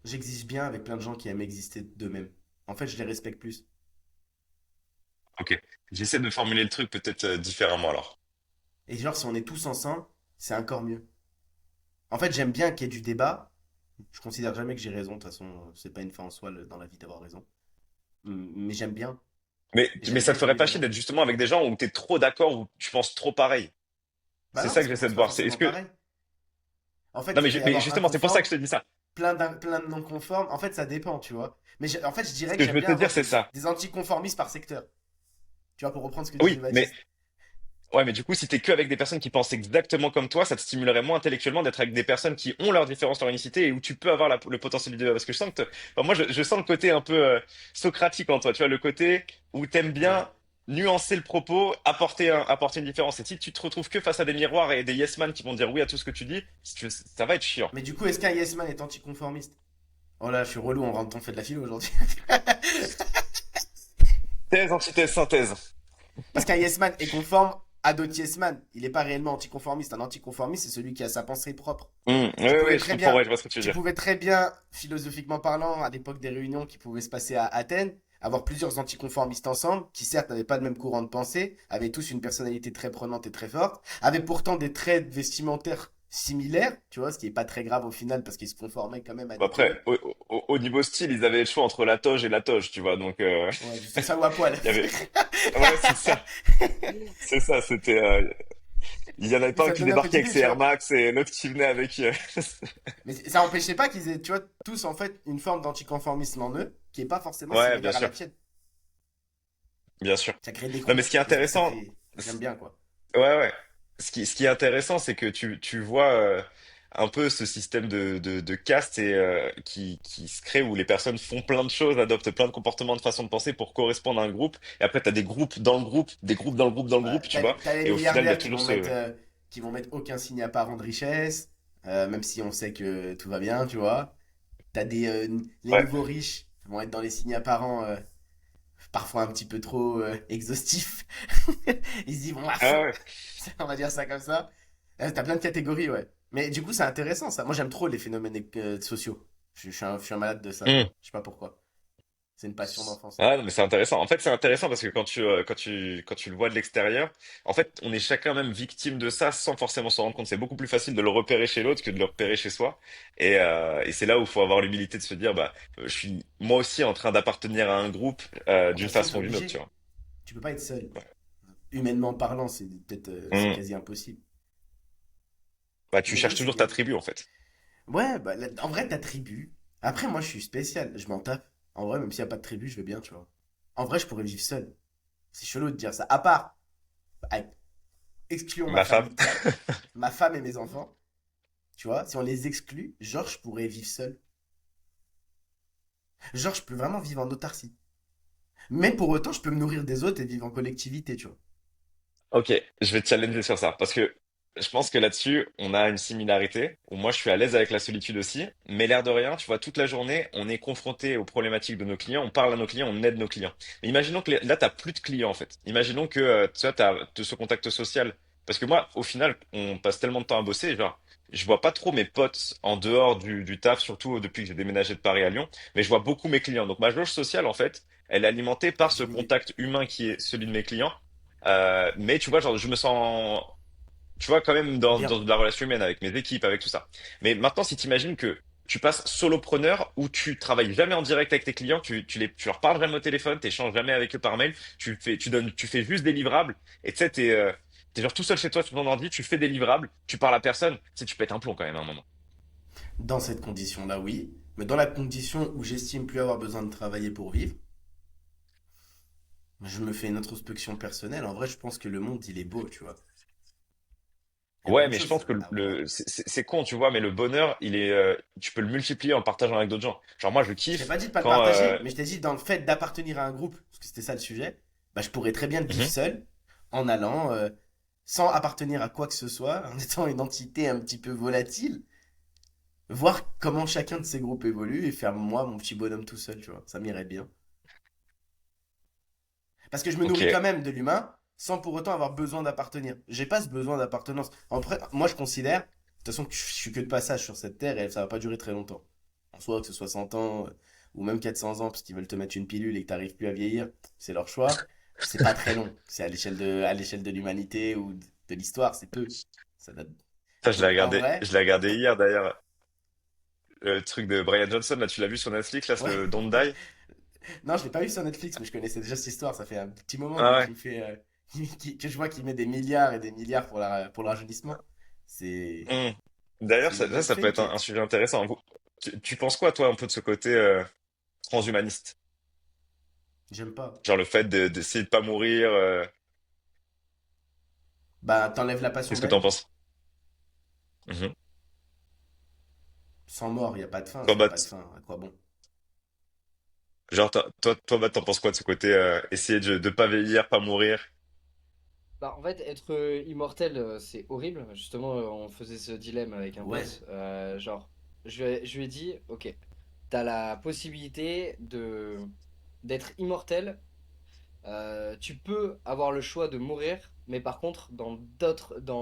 J'existe bien avec plein de gens qui aiment exister d'eux-mêmes. En fait, je les respecte plus. Ok. J'essaie de formuler le truc peut-être différemment alors. Et genre, si on est tous ensemble, c'est encore mieux. En fait, j'aime bien qu'il y ait du débat. Je considère jamais que j'ai raison, de toute façon, c'est pas une fin en soi dans la vie d'avoir raison. Mais j'aime bien. Et Mais j'aime ça bien te qu'il y ait ferait du pas chier débat. d'être justement avec des gens où t'es trop d'accord, où tu penses trop pareil. Bah C'est non, ça parce que qu'on j'essaie pense de pas voir. C'est, est-ce forcément que, pareil. En fait, non, tu peux y mais avoir un justement, c'est pour ça que conforme, je te dis ça. plein de non conformes. En fait, ça dépend, tu vois. Mais en fait, je Ce dirais que que je j'aime veux bien te dire, avoir c'est ça. des anticonformistes par secteur. Tu vois, pour reprendre ce que disait Oui, mais, Baptiste. ouais, mais du coup, si t'es que avec des personnes qui pensent exactement comme toi, ça te stimulerait moins intellectuellement d'être avec des personnes qui ont leurs différences, leur unicité et où tu peux avoir le potentiel de, parce que je sens que, enfin, moi, je sens le côté un peu socratique en toi, tu vois, le côté où t'aimes Ouais. bien nuancer le propos, apporter une différence. Et si tu te retrouves que face à des miroirs et des yes man qui vont dire oui à tout ce que tu dis, ça va être chiant. Mais du coup, est-ce qu'un yes man est anticonformiste? Oh là, je suis relou, on fait de la philo aujourd'hui. Thèse, antithèse, synthèse. Parce qu'un yes man est conforme à d'autres yes man. Il n'est pas réellement anticonformiste. Un anticonformiste, c'est celui qui a sa pensée propre. Oui, Tu pouvais oui, je très comprends, bien, ouais, je vois ce que tu veux tu dire. pouvais très bien, philosophiquement parlant, à l'époque des réunions qui pouvaient se passer à Athènes, avoir plusieurs anticonformistes ensemble, qui certes n'avaient pas le même courant de pensée, avaient tous une personnalité très prenante et très forte, avaient pourtant des traits vestimentaires similaires, tu vois, ce qui est pas très grave au final parce qu'ils se conformaient quand même à Bon, des après, codes. au niveau style, ils avaient le choix entre la toge et la toge, tu vois, donc Ouais, c'est ça ou à poil. il y avait. Ouais, c'est ça. C'est ça, c'était. Il y en avait Mais pas un ça te qui donne un peu débarquait avec d'idée, ses tu Air vois. Max et l'autre qui venait avec. Mais ça n'empêchait pas qu'ils aient, tu vois, tous en fait une forme d'anticonformisme en eux, qui est pas forcément Ouais, bien similaire à la sûr, tienne. bien sûr. Ça crée des Non, mais groupes. ce qui est Et ça intéressant, fait. J'aime bien, quoi. ouais, ouais. ce qui est intéressant, c'est que tu vois un peu ce système de caste qui se crée où les personnes font plein de choses, adoptent plein de comportements, de façons de penser pour correspondre à un groupe. Et après, tu as des groupes dans le groupe, des groupes dans le groupe dans le Bah, groupe, tu t'as, vois. t'as les Et au final, il y a milliardaires toujours ce... qui vont mettre aucun signe apparent de richesse, même si on sait que tout va bien, tu vois. Les Ouais. nouveaux riches vont être dans les signes apparents, parfois un petit peu trop exhaustifs. Ils se disent, bon, à Ah fond, ouais. on va dire ça comme ça. T'as plein de catégories, ouais. Mais du coup, c'est intéressant, ça. Moi, j'aime trop les phénomènes sociaux. Je suis un malade de ça, tu Hmm. vois. Je sais pas pourquoi. C'est une passion d'enfance. Ah non, mais c'est intéressant. En fait, c'est intéressant parce que quand tu le vois de l'extérieur, en fait, on est chacun même victime de ça sans forcément s'en rendre compte. C'est beaucoup plus facile de le repérer chez l'autre que de le repérer chez soi. Et c'est là où il faut avoir l'humilité de se dire, bah, je suis moi aussi en train d'appartenir à un groupe De toute d'une façon, t'es façon ou d'une autre, tu obligé. vois. Tu peux pas être seul. Ouais. Humainement parlant, c'est Hmm. quasi impossible. Bah, tu Mais oui, cherches c'est toujours ta bien. tribu, en fait. Ouais, bah, en vrai, ta tribu. Après, moi, je suis spécial. Je m'en tape. En vrai, même s'il n'y a pas de tribu, je vais bien, tu vois. En vrai, je pourrais vivre seul. C'est chelou de dire ça. À part, allez, excluons ma Ma femme. famille. Ma femme et mes enfants. Tu vois, si on les exclut, genre, je pourrais vivre seul. Genre, je peux vraiment vivre en autarcie. Mais pour autant, je peux me nourrir des autres et vivre en collectivité, tu vois. Ok, je vais te challenger sur ça parce que je pense que là-dessus, on a une similarité où moi je suis à l'aise avec la solitude aussi, mais l'air de rien, tu vois, toute la journée, on est confronté aux problématiques de nos clients, on parle à nos clients, on aide nos clients. Mais imaginons que là, t'as plus de clients en fait. Imaginons que tu vois, t'as ce contact social. Parce que moi, au final, on passe tellement de temps à bosser, genre, je vois pas trop mes potes en dehors du taf, surtout depuis que j'ai déménagé de Paris à Lyon, mais je vois beaucoup mes clients. Donc ma jauge sociale, en fait, elle est alimentée par ce Diminue. contact humain qui est celui de mes clients. Mais tu vois, genre, je me sens, tu vois, quand même Bien. dans de la relation humaine avec mes équipes, avec tout ça. Mais maintenant, si tu imagines que tu passes solopreneur où tu travailles jamais en direct avec tes clients, tu leur parles jamais au téléphone, t'échanges jamais avec eux par mail, tu fais juste des livrables, et tu sais, t'es genre tout seul chez toi sur ton ordi, tu fais des livrables, tu parles à personne, tu sais, tu pètes un plomb quand même à un moment. Dans cette condition-là, oui. Mais dans la condition où j'estime plus avoir besoin de travailler pour vivre, je me fais une introspection personnelle. En vrai, je pense que le monde, il est beau, tu vois. Il y a plein Ouais, de mais je choses pense que à voir. c'est con, tu vois, mais le bonheur, tu peux le multiplier en le partageant avec d'autres gens. Genre moi, je Je t'ai kiffe pas dit de pas le quand, partager, mais je t'ai dit dans le fait d'appartenir à un groupe, parce que c'était ça le sujet, bah, je pourrais très bien le vivre Mhm. seul, en allant, sans appartenir à quoi que ce soit, en étant une entité un petit peu volatile, voir comment chacun de ces groupes évolue et faire moi mon petit bonhomme tout seul, tu vois. Ça m'irait bien. Parce que je me Ok. nourris quand même de l'humain, sans pour autant avoir besoin d'appartenir. J'ai pas ce besoin d'appartenance. Après, moi je considère, de toute façon, que je suis que de passage sur cette terre et ça va pas durer très longtemps. En soi, que ce soit 100 ans ou même 400 ans, parce qu'ils veulent te mettre une pilule et que t'arrives plus à vieillir, c'est leur choix. C'est pas très long. C'est à l'échelle de l'humanité ou de l'histoire, c'est peu. Ça date- Ça, Donc en je vrai, l'ai regardé hier d'ailleurs. Le truc de Brian Johnson, là, tu l'as vu sur Netflix, là, c'est ouais. le Don't Die? Non, je l'ai pas vu sur Netflix, mais je connaissais déjà cette histoire. Ça fait un petit moment Ah lui qui ouais. me fait, que je vois qu'il met des milliards et des milliards pour le rajeunissement. C'est, Hmm. c'est D'ailleurs, une étude ça peut être fake. un sujet intéressant. Tu penses quoi, toi, un peu de ce côté transhumaniste? J'aime pas. Genre le fait d'essayer de pas mourir, Bah, t'enlèves la passion qu'est-ce de que la t'en vie. penses? Mhm. Sans mort, il y a pas de fin. Toi, S'il y a Bat, pas de fin, à quoi bon? genre, Bat, t'en penses quoi de ce côté essayer de pas vieillir, pas mourir? Bah, en fait, être immortel, c'est horrible. Justement, on faisait ce dilemme avec un Ouais. pote. Genre, je lui ai dit, ok, t'as la possibilité d'être immortel. Tu peux avoir le choix de mourir, mais par contre, dans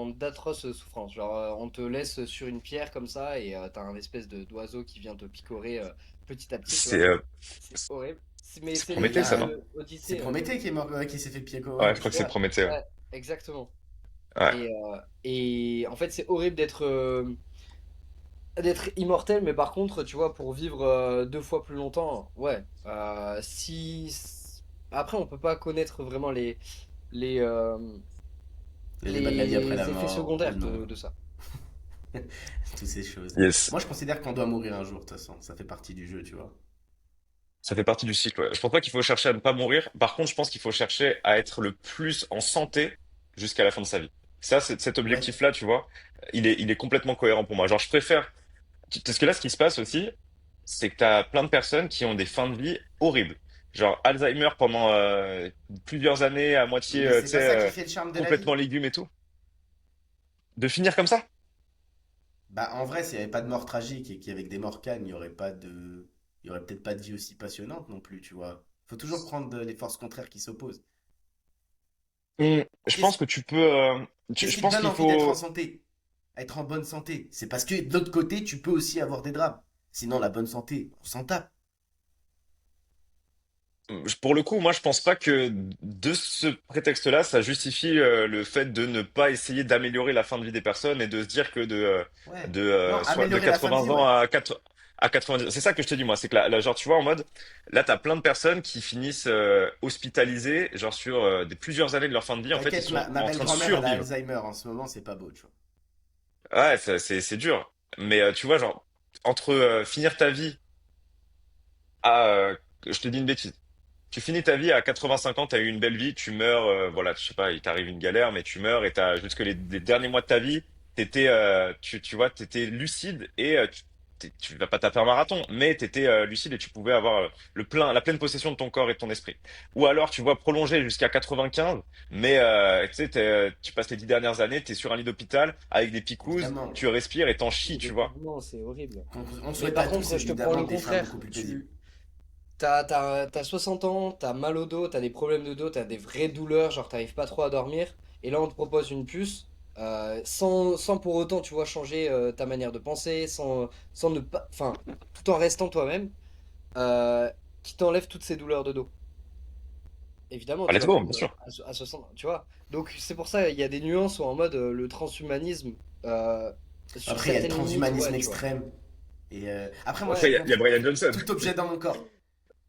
d'atroces souffrances. Genre, on te laisse sur une pierre comme ça et t'as un espèce d'oiseau qui vient te picorer petit à petit, tu C'est vois. euh, C'est horrible. Mais c'est c'est Mais il y Prométhée, a ça, non? un... C'est Odyssée. Prométhée qui est mort, qui s'est fait piéger. Ouais, Ouais, je je crois que sais. c'est Ouais, Prométhée, ouais. ouais, exactement. Ouais. Et en fait, c'est horrible d'être immortel, mais par contre, tu vois, pour vivre deux fois plus longtemps, ouais. Si après, on peut pas connaître vraiment les euh, Le débat de la vie après les la effets mort, ou secondaires non. de ça. Toutes ces choses. Yes. Moi, je considère qu'on doit mourir un jour, de toute façon. Ça fait partie du jeu, tu vois. Ça fait partie du cycle, ouais. Je pense pas qu'il faut chercher à ne pas mourir. Par contre, je pense qu'il faut chercher à être le plus en santé jusqu'à la fin de sa vie. Ça, cet Ouais. objectif-là, tu vois, il est complètement cohérent pour moi. Genre, je préfère. Parce que là, ce qui se passe aussi, c'est que t'as plein de personnes qui ont des fins de vie horribles. Genre Alzheimer pendant plusieurs années, à moitié, Mais tu c'est sais, pas ça qui fait le charme de la complètement vie. légumes et tout. De finir comme ça? Bah, en vrai, s'il n'y avait pas de mort tragique et qu'avec des morts calmes, il y aurait pas de. Il y aurait peut-être pas de vie aussi passionnante non plus, tu vois. Faut toujours prendre les forces contraires qui s'opposent. Je pense Qu'est-ce que tu peux. qu'est-ce Je qui te pense donne qu'il envie d'être en faut. santé? Être en bonne santé. C'est parce que de l'autre côté, tu peux aussi avoir des drames. Sinon, la bonne santé, on s'en tape. Pour le coup, moi, je pense pas que de ce prétexte-là, ça justifie le fait de ne pas essayer d'améliorer la fin de vie des personnes et de se dire que Ouais. Non, soit de améliorer la fin de 80 vie, ans ouais. à 90. C'est ça que je te dis, moi. C'est que genre, tu vois, en mode, là, t'as plein de personnes qui finissent hospitalisées, genre sur plusieurs années de leur fin de vie. En fait, ils T'inquiète, sont ma en train de belle-grand-mère, elle a survivre. Alzheimer en ce moment, c'est pas beau, tu vois. Ouais, c'est dur. Mais tu vois, genre, entre finir ta vie à, je te dis une bêtise. Tu finis ta vie à 85 ans, t'as eu une belle vie, tu meurs, voilà, je sais pas, il t'arrive une galère, mais tu meurs et t'as jusque les derniers mois de ta vie, tu vois, t'étais lucide et tu vas pas taper un marathon, mais t'étais lucide et tu pouvais avoir la pleine possession de ton corps et de ton esprit. Ou alors, tu vois, prolonger jusqu'à 95, mais tu sais, tu passes les 10 dernières années, t'es sur un lit d'hôpital avec des picouzes, Évidemment. tu respires et t'en chies, tu vois. Évidemment, c'est horrible. On Mais souhaite par à tous, contre, je te prends évidemment, le des fins beaucoup contraire. plus paisibles. T'as 60 ans, t'as mal au dos, t'as des problèmes de dos, t'as des vraies douleurs, genre t'arrives pas trop à dormir. Et là, on te propose une puce sans pour autant, tu vois, changer ta manière de penser, sans ne pas. Enfin, tout en restant toi-même, euh, qui t'enlève toutes ces douleurs de dos. Évidemment, Ah, tu let's vas go, bien prendre sûr. à 60, tu vois. Donc, c'est pour ça, il y a des nuances où en mode le transhumanisme, euh, sur Après, il y a le certaines limites, transhumanisme ouais, tu vois. extrême. Et après, moi, je Ouais, Après, suis il y a contre Brian Johnson. tout objet dans mon corps.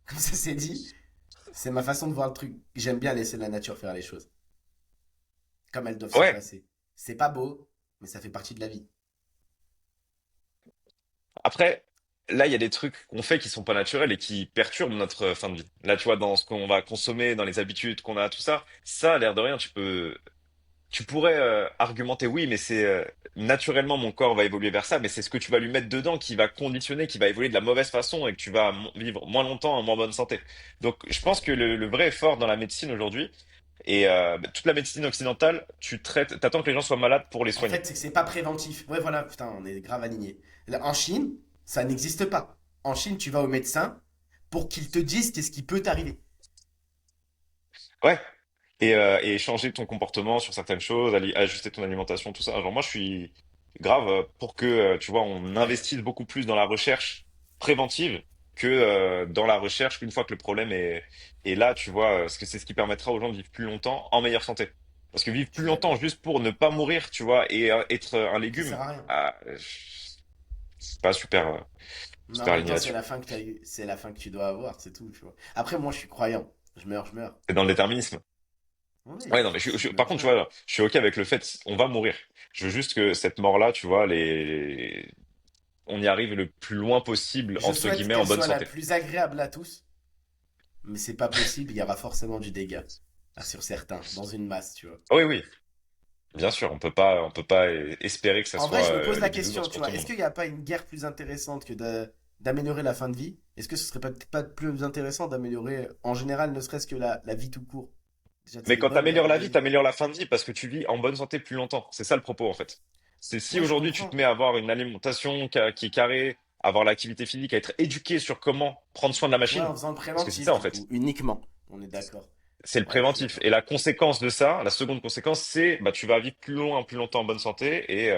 Comme ça, c'est dit. C'est ma façon de voir le truc. J'aime bien laisser la nature faire les choses. Comme elles doivent se Ouais. passer. C'est pas beau, mais ça fait partie de la vie. Après, là, il y a des trucs qu'on fait qui sont pas naturels et qui perturbent notre fin de vie. Là, tu vois, dans ce qu'on va consommer, dans les habitudes qu'on a, tout ça, ça, l'air de rien, tu pourrais argumenter, oui, mais c'est naturellement mon corps va évoluer vers ça, mais c'est ce que tu vas lui mettre dedans qui va conditionner, qui va évoluer de la mauvaise façon et que tu vas vivre moins longtemps en moins bonne santé. Donc, je pense que le vrai effort dans la médecine aujourd'hui et toute la médecine occidentale, t'attends que les gens soient malades pour les En soigner. fait, c'est que c'est pas préventif. Ouais, voilà, putain, on est grave alignés. En Chine, ça n'existe pas. En Chine, tu vas au médecin pour qu'il te dise qu'est-ce qui peut t'arriver. Ouais. Et changer ton comportement sur certaines choses, ajuster ton alimentation, tout ça. Genre moi, je suis grave pour que, tu vois, on Ouais. investisse beaucoup plus dans la recherche préventive que dans la recherche une fois que le problème est là, tu vois, parce que c'est ce qui permettra aux gens de vivre plus longtemps en meilleure santé. Parce que vivre Je plus suis longtemps d'accord. juste pour ne pas mourir, tu vois, et être un Ça légume, sert à rien. ah, c'est pas super, Mais en super même aligné temps, c'est là-dessus. la fin que t'as eu, c'est la fin que tu dois avoir, c'est tout, tu vois. Après, moi, je suis croyant. Je meurs, je meurs. C'est dans le déterminisme. Oui, Ouais, non, mais si je par meurs, je contre, tu meurs. vois, je suis OK avec le fait, on va mourir. Je veux juste que cette mort-là, tu vois, on y arrive le plus loin possible, Je entre souhaite guillemets, en qu'elle bonne soit la santé. plus agréable à tous, mais c'est pas possible, il y aura forcément du dégât. Ah, sur certains, dans une masse, tu vois. Ah oui, oui, bien sûr, on peut pas espérer que ça En vrai, soit je me pose la les question, bisounours tu pour tout vois, le est-ce monde. qu'il n'y a pas une guerre plus intéressante que d'améliorer la fin de vie? Est-ce que ce serait pas plus intéressant d'améliorer, en général, ne serait-ce que la vie tout court? Déjà, c'est Mais des quand bonnes t'améliores périodes la de vie, vie. t'améliores la fin de vie parce que tu vis en bonne santé plus longtemps. C'est ça le propos, en fait. C'est si Ouais, je aujourd'hui tu te comprends. mets à avoir une alimentation qui est carrée, à avoir l'activité physique, à être éduqué sur comment prendre soin de la Ouais, machine, en faisant le parce que c'est préventif, ça, en du fait. coup, uniquement. On est d'accord. C'est le Ouais, je suis préventif. d'accord. Et la conséquence de ça, la seconde conséquence, c'est bah tu vas vivre plus loin, plus longtemps en bonne santé et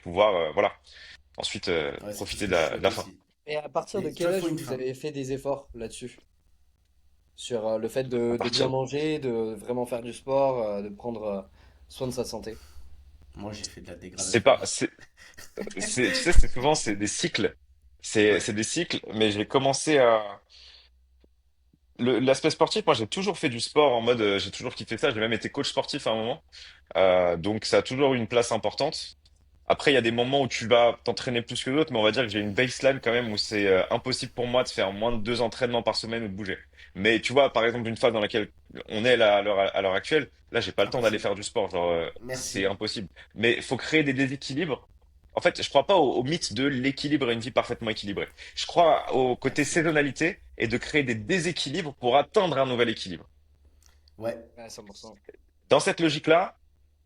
pouvoir voilà ensuite Ouais, c'est tout ce profiter que je de souhaite la fin. aussi. Et à partir de Mais tu quel vois, il faut âge une vous fin. avez fait des efforts là-dessus? Sur le fait À de bien partir, manger, de vraiment faire du sport, de prendre soin de sa santé. Moi, j'ai fait de la c'est dégradation pas, physique. tu sais, c'est souvent c'est des cycles, Ouais. c'est des cycles. Mais j'ai commencé à l'aspect sportif. Moi, j'ai toujours fait du sport en mode, j'ai toujours kiffé ça. J'ai même été coach sportif à un moment, donc ça a toujours eu une place importante. Après, il y a des moments où tu vas t'entraîner plus que d'autres, mais on va dire que j'ai une baseline quand même où c'est impossible pour moi de faire moins de 2 entraînements par semaine ou de bouger. Mais tu vois, par exemple, une phase dans laquelle on est là à l'heure actuelle, là, j'ai pas le temps d'aller Impossible. faire du sport. Genre, c'est Merci. impossible. Mais il faut créer des déséquilibres. En fait, je crois pas au mythe de l'équilibre et une vie parfaitement équilibrée. Je crois au côté Merci. saisonnalité et de créer des déséquilibres pour atteindre un nouvel équilibre. Ouais, Ouais, 100%. Dans cette logique-là,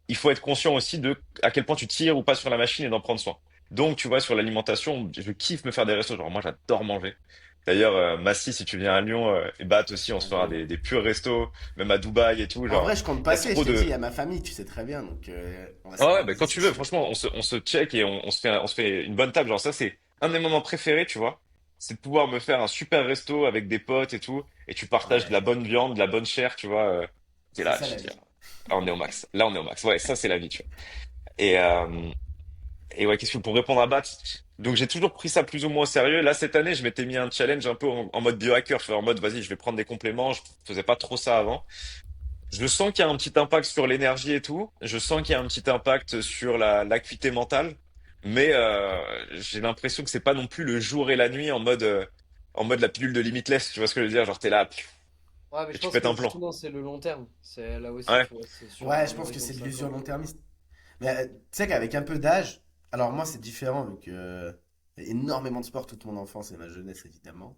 il faut être conscient aussi de à quel point tu tires ou pas sur la machine et d'en prendre soin. Donc, tu vois, sur l'alimentation, je kiffe me faire des restos. Genre, moi, j'adore manger. D'ailleurs, Massy, si tu viens à Lyon, et Bat aussi, on se fera vas-y. des purs restos, même à Dubaï et tout. En vrai, Genre, je compte il y a passer, je trop t'ai dit, il de. y a ma famille, tu sais très bien, donc on va se Ah faire ouais, un bah, bisou, quand tu c'est veux, sûr. franchement, on se check et on se fait une bonne table. Genre, ça, c'est un de mes moments préférés, tu vois. C'est de pouvoir me faire un super resto avec des potes et tout. Et tu partages de Ouais, la bonne viande, de la bonne chair, tu vois. T'es c'est là, ça tu la te dis, vie. ah, on est au max. Là, on est au max. Ouais, ça, c'est la vie, tu vois. Et, ouais, qu'est-ce que pour répondre à Bat? Donc j'ai toujours pris ça plus ou moins au sérieux. Là, cette année, je m'étais mis un challenge un peu en mode biohacker, tu vois, en mode vas-y, je vais prendre des compléments. Je faisais pas trop ça avant. Je sens qu'il y a un petit impact sur l'énergie et tout. Je sens qu'il y a un petit impact sur l'acuité mentale. Mais j'ai l'impression que c'est pas non plus le jour et la nuit en mode la pilule de Limitless. Tu vois ce que je veux dire? Genre t'es là Ouais, mais et je tu pense pètes que un plomb. justement, c'est le long terme. C'est là aussi, Ouais. tu vois, c'est sur Ouais, je un pense que horizon c'est de de 5 l'usure ans. long-termiste. Mais tu sais qu'avec un peu d'âge, alors moi c'est différent vu que énormément de sport toute mon enfance et ma jeunesse évidemment.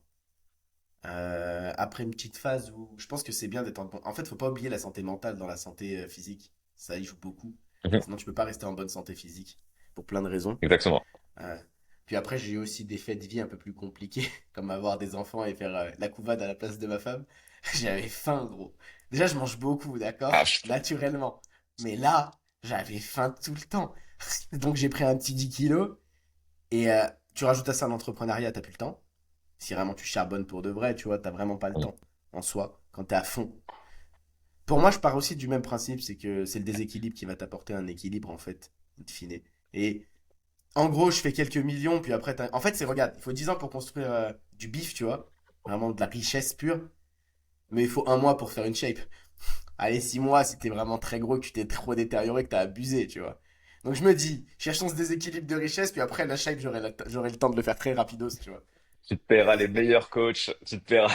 Après une petite phase où je pense que c'est bien d'être en fait, faut pas oublier la santé mentale dans la santé physique. Ça y joue beaucoup. Mhm. Sinon, tu peux pas rester en bonne santé physique pour plein de raisons. Exactement. Euh, Puis après, j'ai eu aussi des faits de vie un peu plus compliqués, comme avoir des enfants et faire la couvade à la place de ma femme. J'avais faim, gros. Déjà, je mange beaucoup, Ah, d'accord? Naturellement. Mais là, j'avais faim tout le temps. Donc, j'ai pris un petit 10 kilos. Et tu rajoutes à ça l'entrepreneuriat, t'as plus le temps. Si vraiment tu charbonnes pour de vrai, tu vois, t'as vraiment pas le temps en soi, quand t'es à fond. Pour moi, je pars aussi du même principe, c'est que c'est le déséquilibre qui va t'apporter un équilibre, en fait, in fine. Et en gros, je fais quelques millions, puis après, en fait, c'est, regarde, il faut 10 ans pour construire du bif, tu vois, vraiment de la richesse pure, mais il faut 1 mois pour faire une shape. Allez, 6 mois si t'es vraiment très gros, que tu t'es trop détérioré, que t'as abusé, tu vois. Donc je me dis, cherchons ce déséquilibre de richesse, puis après, la shape, j'aurai le temps de le faire très rapidos, tu vois. tu te paieras les meilleurs coachs. Tu te paieras.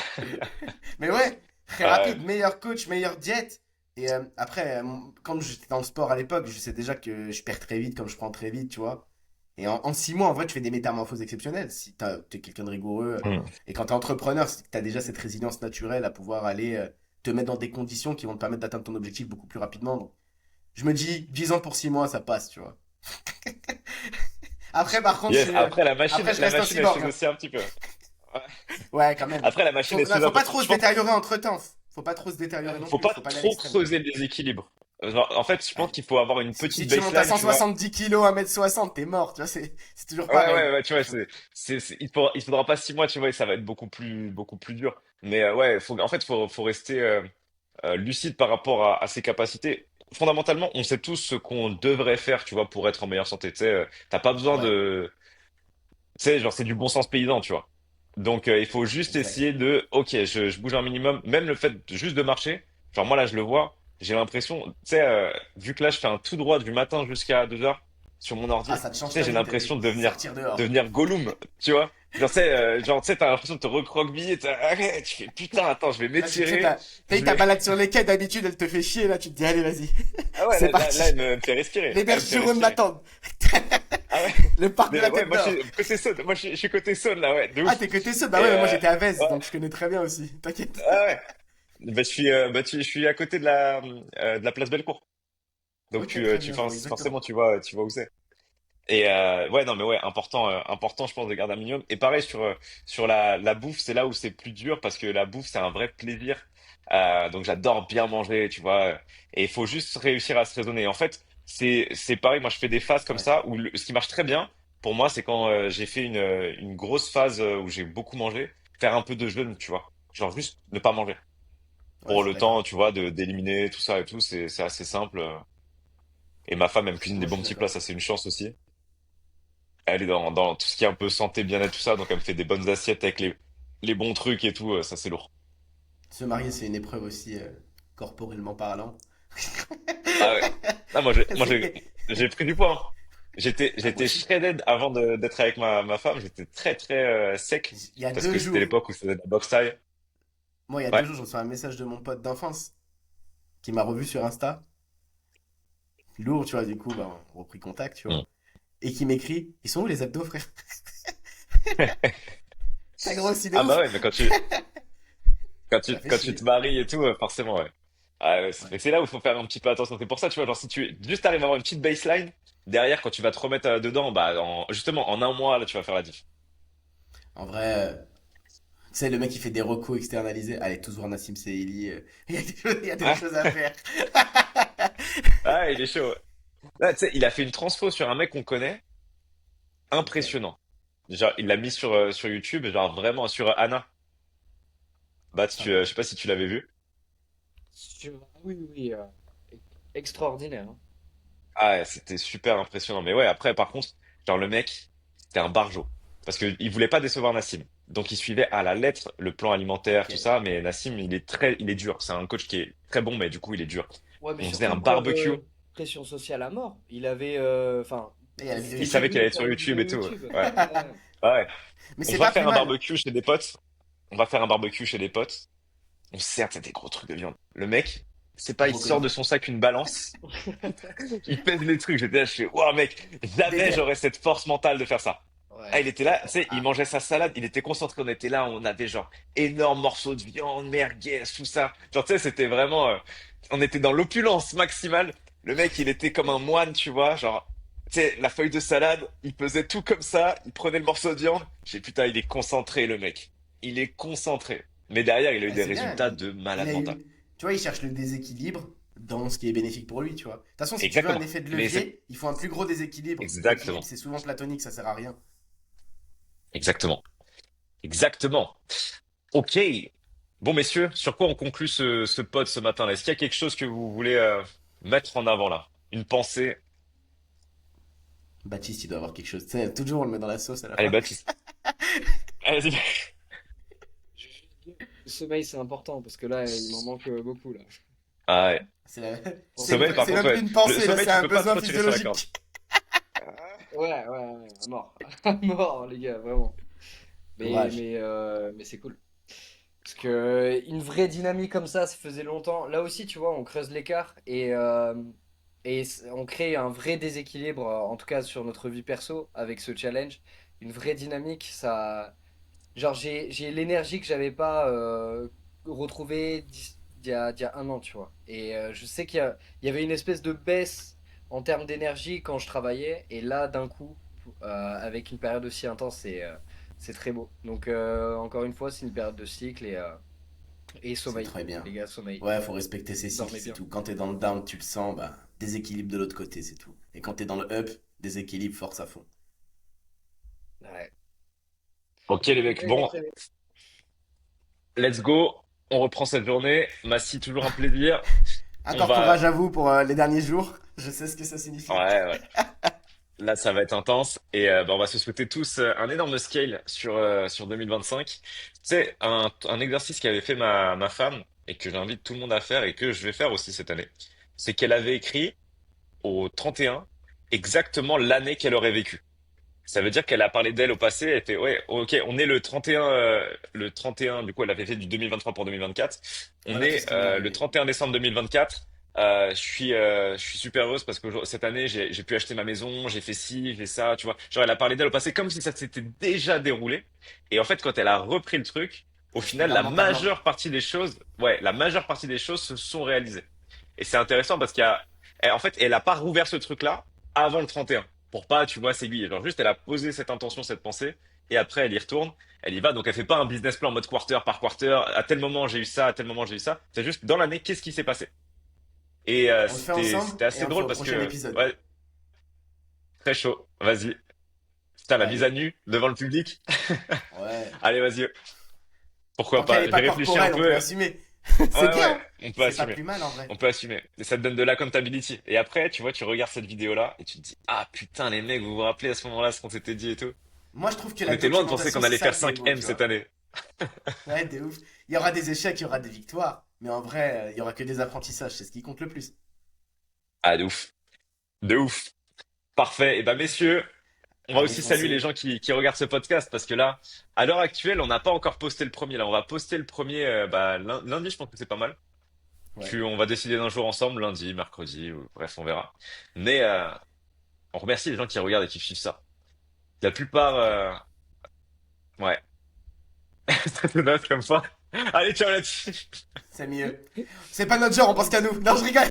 Mais ouais, très Ah, rapide, meilleur coach, meilleure diète. Et après, comme j'étais dans le sport à l'époque, je sais déjà que je perds très vite, comme je prends très vite, tu vois. Et en 6 mois, en vrai, tu fais des métamorphoses exceptionnelles. Si t'es quelqu'un de rigoureux, hmm. et quand t'es entrepreneur, c'est que t'as déjà cette résilience naturelle à pouvoir aller te mettre dans des conditions qui vont te permettre d'atteindre ton objectif beaucoup plus rapidement. Donc, je me dis, 10 ans pour 6 mois, ça passe, tu vois. Après, par contre, Yes. Après après, je la reste un machine, elle cyborg, suit hein. aussi un petit peu. Ouais. Ouais, quand même. Après, la machine, elle suit un Faut peu. pas trop se Je pense détériorer entre temps. Faut pas trop se détériorer non faut plus. pas Faut pas aller à trop l'extrême. creuser le déséquilibre. Genre, en fait, je pense qu'il faut avoir une Si petite tu montes à baseline, tu vois. 170 kilos, 1m60, t'es mort, tu vois, c'est toujours Ouais, pareil. ouais, ouais, tu vois, il faudra pas 6 mois, tu vois, et ça va être beaucoup plus dur. Mais ouais, en fait, faut rester lucide par rapport à ses capacités. Fondamentalement, on sait tous ce qu'on devrait faire, tu vois, pour être en meilleure santé. Tu sais, t'as pas besoin Ouais, de, tu sais, genre, c'est du bon sens paysan, tu vois. Donc, il faut juste exact. essayer ok, je bouge un minimum, même le fait juste de marcher. Genre, moi, là, je le vois, j'ai l'impression, tu sais, vu que là, je fais un tout droit du matin jusqu'à 2 heures sur mon ordi, Ah, tu ça te change sais, ta j'ai vie, l'impression de devenir, sortir dehors. devenir Gollum, tu vois. Genre, tu sais, t'as l'impression de te recroqueviller, arrête, tu fais, putain, attends, je vais Là, tu sais, m'étirer, t'as je ta vais, balade sur les quais, d'habitude, elle te fait chier, là, tu te dis, allez, vas-y. ah ouais, C'est là, parti. elle me fait respirer, Les elle me fait bergerons respirer. m'attendent. Ah ouais, Le parc de la ouais, Tête moi, je d'Or. suis côté Saône, je suis côté Saône, là, ouais, de Ah, ouf. t'es côté sud? Bah Et, ouais, mais moi j'étais à Vez, ouais, donc je connais très bien aussi. T'inquiète. ah ouais. Je suis à côté de la place Bellecour. Donc Ok, très tu bien, je vois forcément exactement. tu vois où c'est. Et ouais non mais ouais important je pense de garder un minimum. Et pareil sur la bouffe, c'est là où c'est plus dur parce que la bouffe c'est un vrai plaisir. Donc j'adore bien manger, tu vois. Et il faut juste réussir à se raisonner. En fait c'est pareil. Moi je fais des phases comme Ouais, ça où ce qui marche très bien pour moi c'est quand j'ai fait une grosse phase où j'ai beaucoup mangé, faire un peu de jeûne, tu vois. Genre juste ne pas manger ouais, je pour suis le temps, d'accord. tu vois, d'éliminer tout ça et tout, c'est assez simple. Et ma femme, elle me cuisine des Moi, je bons suis petits plats, d'accord. ça c'est une chance aussi. Elle est dans tout ce qui est un peu santé, bien-être, tout ça, donc elle me fait des bonnes assiettes avec les bons trucs et tout, ça c'est lourd. Se marier, c'est une épreuve aussi, corporellement parlant. Ah ouais. Ah, moi j'ai C'est- j'ai pris du poids, hein. Ah, moi j'étais aussi. shredded avant d'être avec ma femme. J'étais très, très sec Il y a parce deux que c'était jours, l'époque où c'était de la boxe taille. moi, il y a deux Ouais. jours, je reçois un message de mon pote d'enfance qui m'a revu sur Insta. Lourd, tu vois, du coup, bah, on a repris contact, tu Mm. vois. Et qui m'écrit, ils sont où les abdos, frère? T'as grossi de Ah bah ouf. ouais, mais Ça m'a fait quand tu te chier. maries et tout, forcément, ouais. Ah ouais, Ouais. mais c'est là où il faut faire un petit peu attention. C'est pour ça, tu vois, genre, si tu juste arrives à avoir une petite baseline, derrière, quand tu vas te remettre dedans, bah, justement, en un mois, là, tu vas faire la diff. En vrai, tu sais, le mec qui fait des recos externalisés. Allez, tous voir Nassim Seili. Il y a des Ah, choses à faire. ah, il est chaud. Là, tu sais, il a fait une transfo sur un mec qu'on connaît, Ok. impressionnant. Genre, il l'a mis sur YouTube, genre vraiment sur Anna. Bah, Ça va. je sais pas si tu l'avais vu. Ah oui, oui, oui, extraordinaire, hein. Ah, ouais, c'était super impressionnant. Mais ouais, après, par contre, genre, le mec, c'était un barjo. Parce que il voulait pas décevoir Nassim. Donc, il suivait à la lettre le plan alimentaire, Ok. tout ça. Mais Nassim, il est dur. C'est un coach qui est très bon, mais du coup, il est dur. Ouais, mais On faisait un surtout, barbecue. pression sociale à mort. Il avait, enfin, Et il y a la vidéo c'était Il savait YouTube. qu'il public allait être sur sur les YouTube vidéos et tout. Ouais. YouTube. Ouais. Ouais. Ouais. Mais On c'est va pas faire plus un mal. barbecue chez des potes. On va faire un barbecue chez des potes. On sert, c'est des gros trucs de viande. Le mec, c'est pas, il Gros sort de connard. son sac une balance. Il pèse les trucs. J'étais là, je fais, waouh, mec, jamais Déter. j'aurais cette force mentale de faire ça. Ah, Ouais. il était là, tu sais, il Ah, mangeait sa salade, il était concentré, on était là, on avait genre énorme morceaux de viande, merguez, tout ça. Genre, tu sais, c'était vraiment, on était dans l'opulence maximale. Le mec, il était comme un moine, tu vois, genre, tu sais, la feuille de salade, il pesait tout comme ça, il prenait le morceau de viande. J'ai putain, il est concentré, le mec. Il est concentré. Mais derrière, il a eu ah, des c'est bien. résultats de Il malade a mental. eu. Tu vois, il cherche le déséquilibre dans ce qui est bénéfique pour lui, tu vois. De toute façon, si tu veux un Exactement. effet de Mais c'est levier, il faut un plus gros déséquilibre. L'équilibre, exactement. c'est souvent platonique, ça sert à rien. Exactement. Exactement. Ok. Bon, messieurs, sur quoi on conclut ce pod ce matin-là? Est-ce qu'il y a quelque chose que vous voulez mettre en avant là? Une pensée? Baptiste, il doit avoir quelque chose. Tu sais, toujours on le met dans la sauce à la Allez, fin. Baptiste. Allez, vas-y. Le sommeil, c'est important parce que là, il m'en manque beaucoup là. Ah ouais. C'est la- Sommeil, par c'est contre, même plus ouais. une Le pensée, là, sommeil, c'est tu un peux pas besoin trop tirer sur la corde. physiologique. Ouais, ouais, ouais, à mort. À mort, les gars, vraiment. Courage. Mais c'est cool. Parce que une vraie dynamique comme ça faisait longtemps. Là aussi, tu vois, on creuse l'écart et on crée un vrai déséquilibre, en tout cas sur notre vie perso, avec ce challenge. Une vraie dynamique, ça. Genre, j'ai l'énergie que j'avais pas retrouvée d'il y a un an, tu vois. Et je sais il y avait une espèce de baisse en termes d'énergie quand je travaillais. Et là, d'un coup, avec une période aussi intense, c'est très beau. Donc, encore une fois, c'est une période de cycle et C'est sommeil. très bien. Les gars, sommeil. Ouais, faut respecter ses cycles, Dormez c'est bien. tout. Quand t'es dans le down, tu le sens, bah, déséquilibre de l'autre côté, c'est tout. Et quand t'es dans le up, déséquilibre, force à fond. Ouais. Ok, les Vous mecs. avez Bon, entraîné. let's go. On reprend cette journée. Massy, toujours un plaisir. On Encore va. courage à vous pour les derniers jours. Je sais ce que ça signifie. Ouais, ouais. Là, ça va être intense et bah, on va se souhaiter tous un énorme scale sur 2025. Tu sais, un exercice qu'avait fait ma femme et que j'invite tout le monde à faire et que je vais faire aussi cette année, c'est qu'elle avait écrit au 31 exactement l'année qu'elle aurait vécue. Ça veut dire qu'elle a parlé d'elle au passé, elle était ouais, ok, on est le 31, du coup elle avait fait du 2023 pour 2024. On Voilà tout ce est qui lui est le arrivé. 31 décembre 2024. Je suis super heureuse parce que cette année j'ai pu acheter ma maison, j'ai fait ci, j'ai ça, tu vois. Genre elle a parlé d'elle au passé comme si ça s'était déjà déroulé. Et en fait quand elle a repris le truc, au Elle te fait final là mentalement. la majeure partie des choses se sont réalisées. Et c'est intéressant parce en fait elle a pas rouvert ce truc-là avant le 31 pour pas, tu vois, s'aiguiller. Genre juste, elle a posé cette intention, cette pensée, et après, elle y retourne, elle y va. Donc, elle fait pas un business plan en mode quarter par quarter. À tel moment, j'ai eu ça, à tel moment, j'ai eu ça. C'est juste dans l'année, qu'est-ce qui s'est passé? Et On le fait ensemble c'était et assez on le fait drôle au parce prochain que, épisode. ouais, très chaud. Vas-y. Putain, la mise à Allez. nu devant le public. Ouais. Allez, vas-y. Pourquoi Tant qu'elle pas? est Je vais pas réfléchir un corporelle, on peut peu. assumer. C'est Ouais, bien, ouais, hein. on peut C'est pas assumer. plus mal en vrai. On peut assumer. Et ça te donne de l'accountability. Et après, tu vois, tu regardes cette vidéo-là et tu te dis, ah putain, les mecs, vous vous rappelez à ce moment-là ce qu'on s'était dit et tout? Moi, je trouve que On la était loin de penser documentation, qu'on c'est allait ça faire qui est beau, 5M tu cette vois. année. Ouais, de ouf. Il y aura des échecs, il y aura des victoires. Mais en vrai, il y aura que des apprentissages, c'est ce qui compte le plus. Ah, de ouf. De ouf. Parfait. Et ben messieurs, on va Allez, aussi saluer les foncez. gens qui regardent ce podcast parce que là, à l'heure actuelle, on n'a pas encore posté le premier. Là, on va poster le premier lundi, je pense que c'est pas mal. Ouais. Puis on va décider d'un jour ensemble, lundi, mercredi, ou, bref, on verra. Mais on remercie les gens qui regardent et qui suivent ça. La plupart, ouais, ça te note comme ça. Allez, ciao là-dessus. C'est mieux. C'est pas notre genre, on pense qu'à nous. Non, je rigole.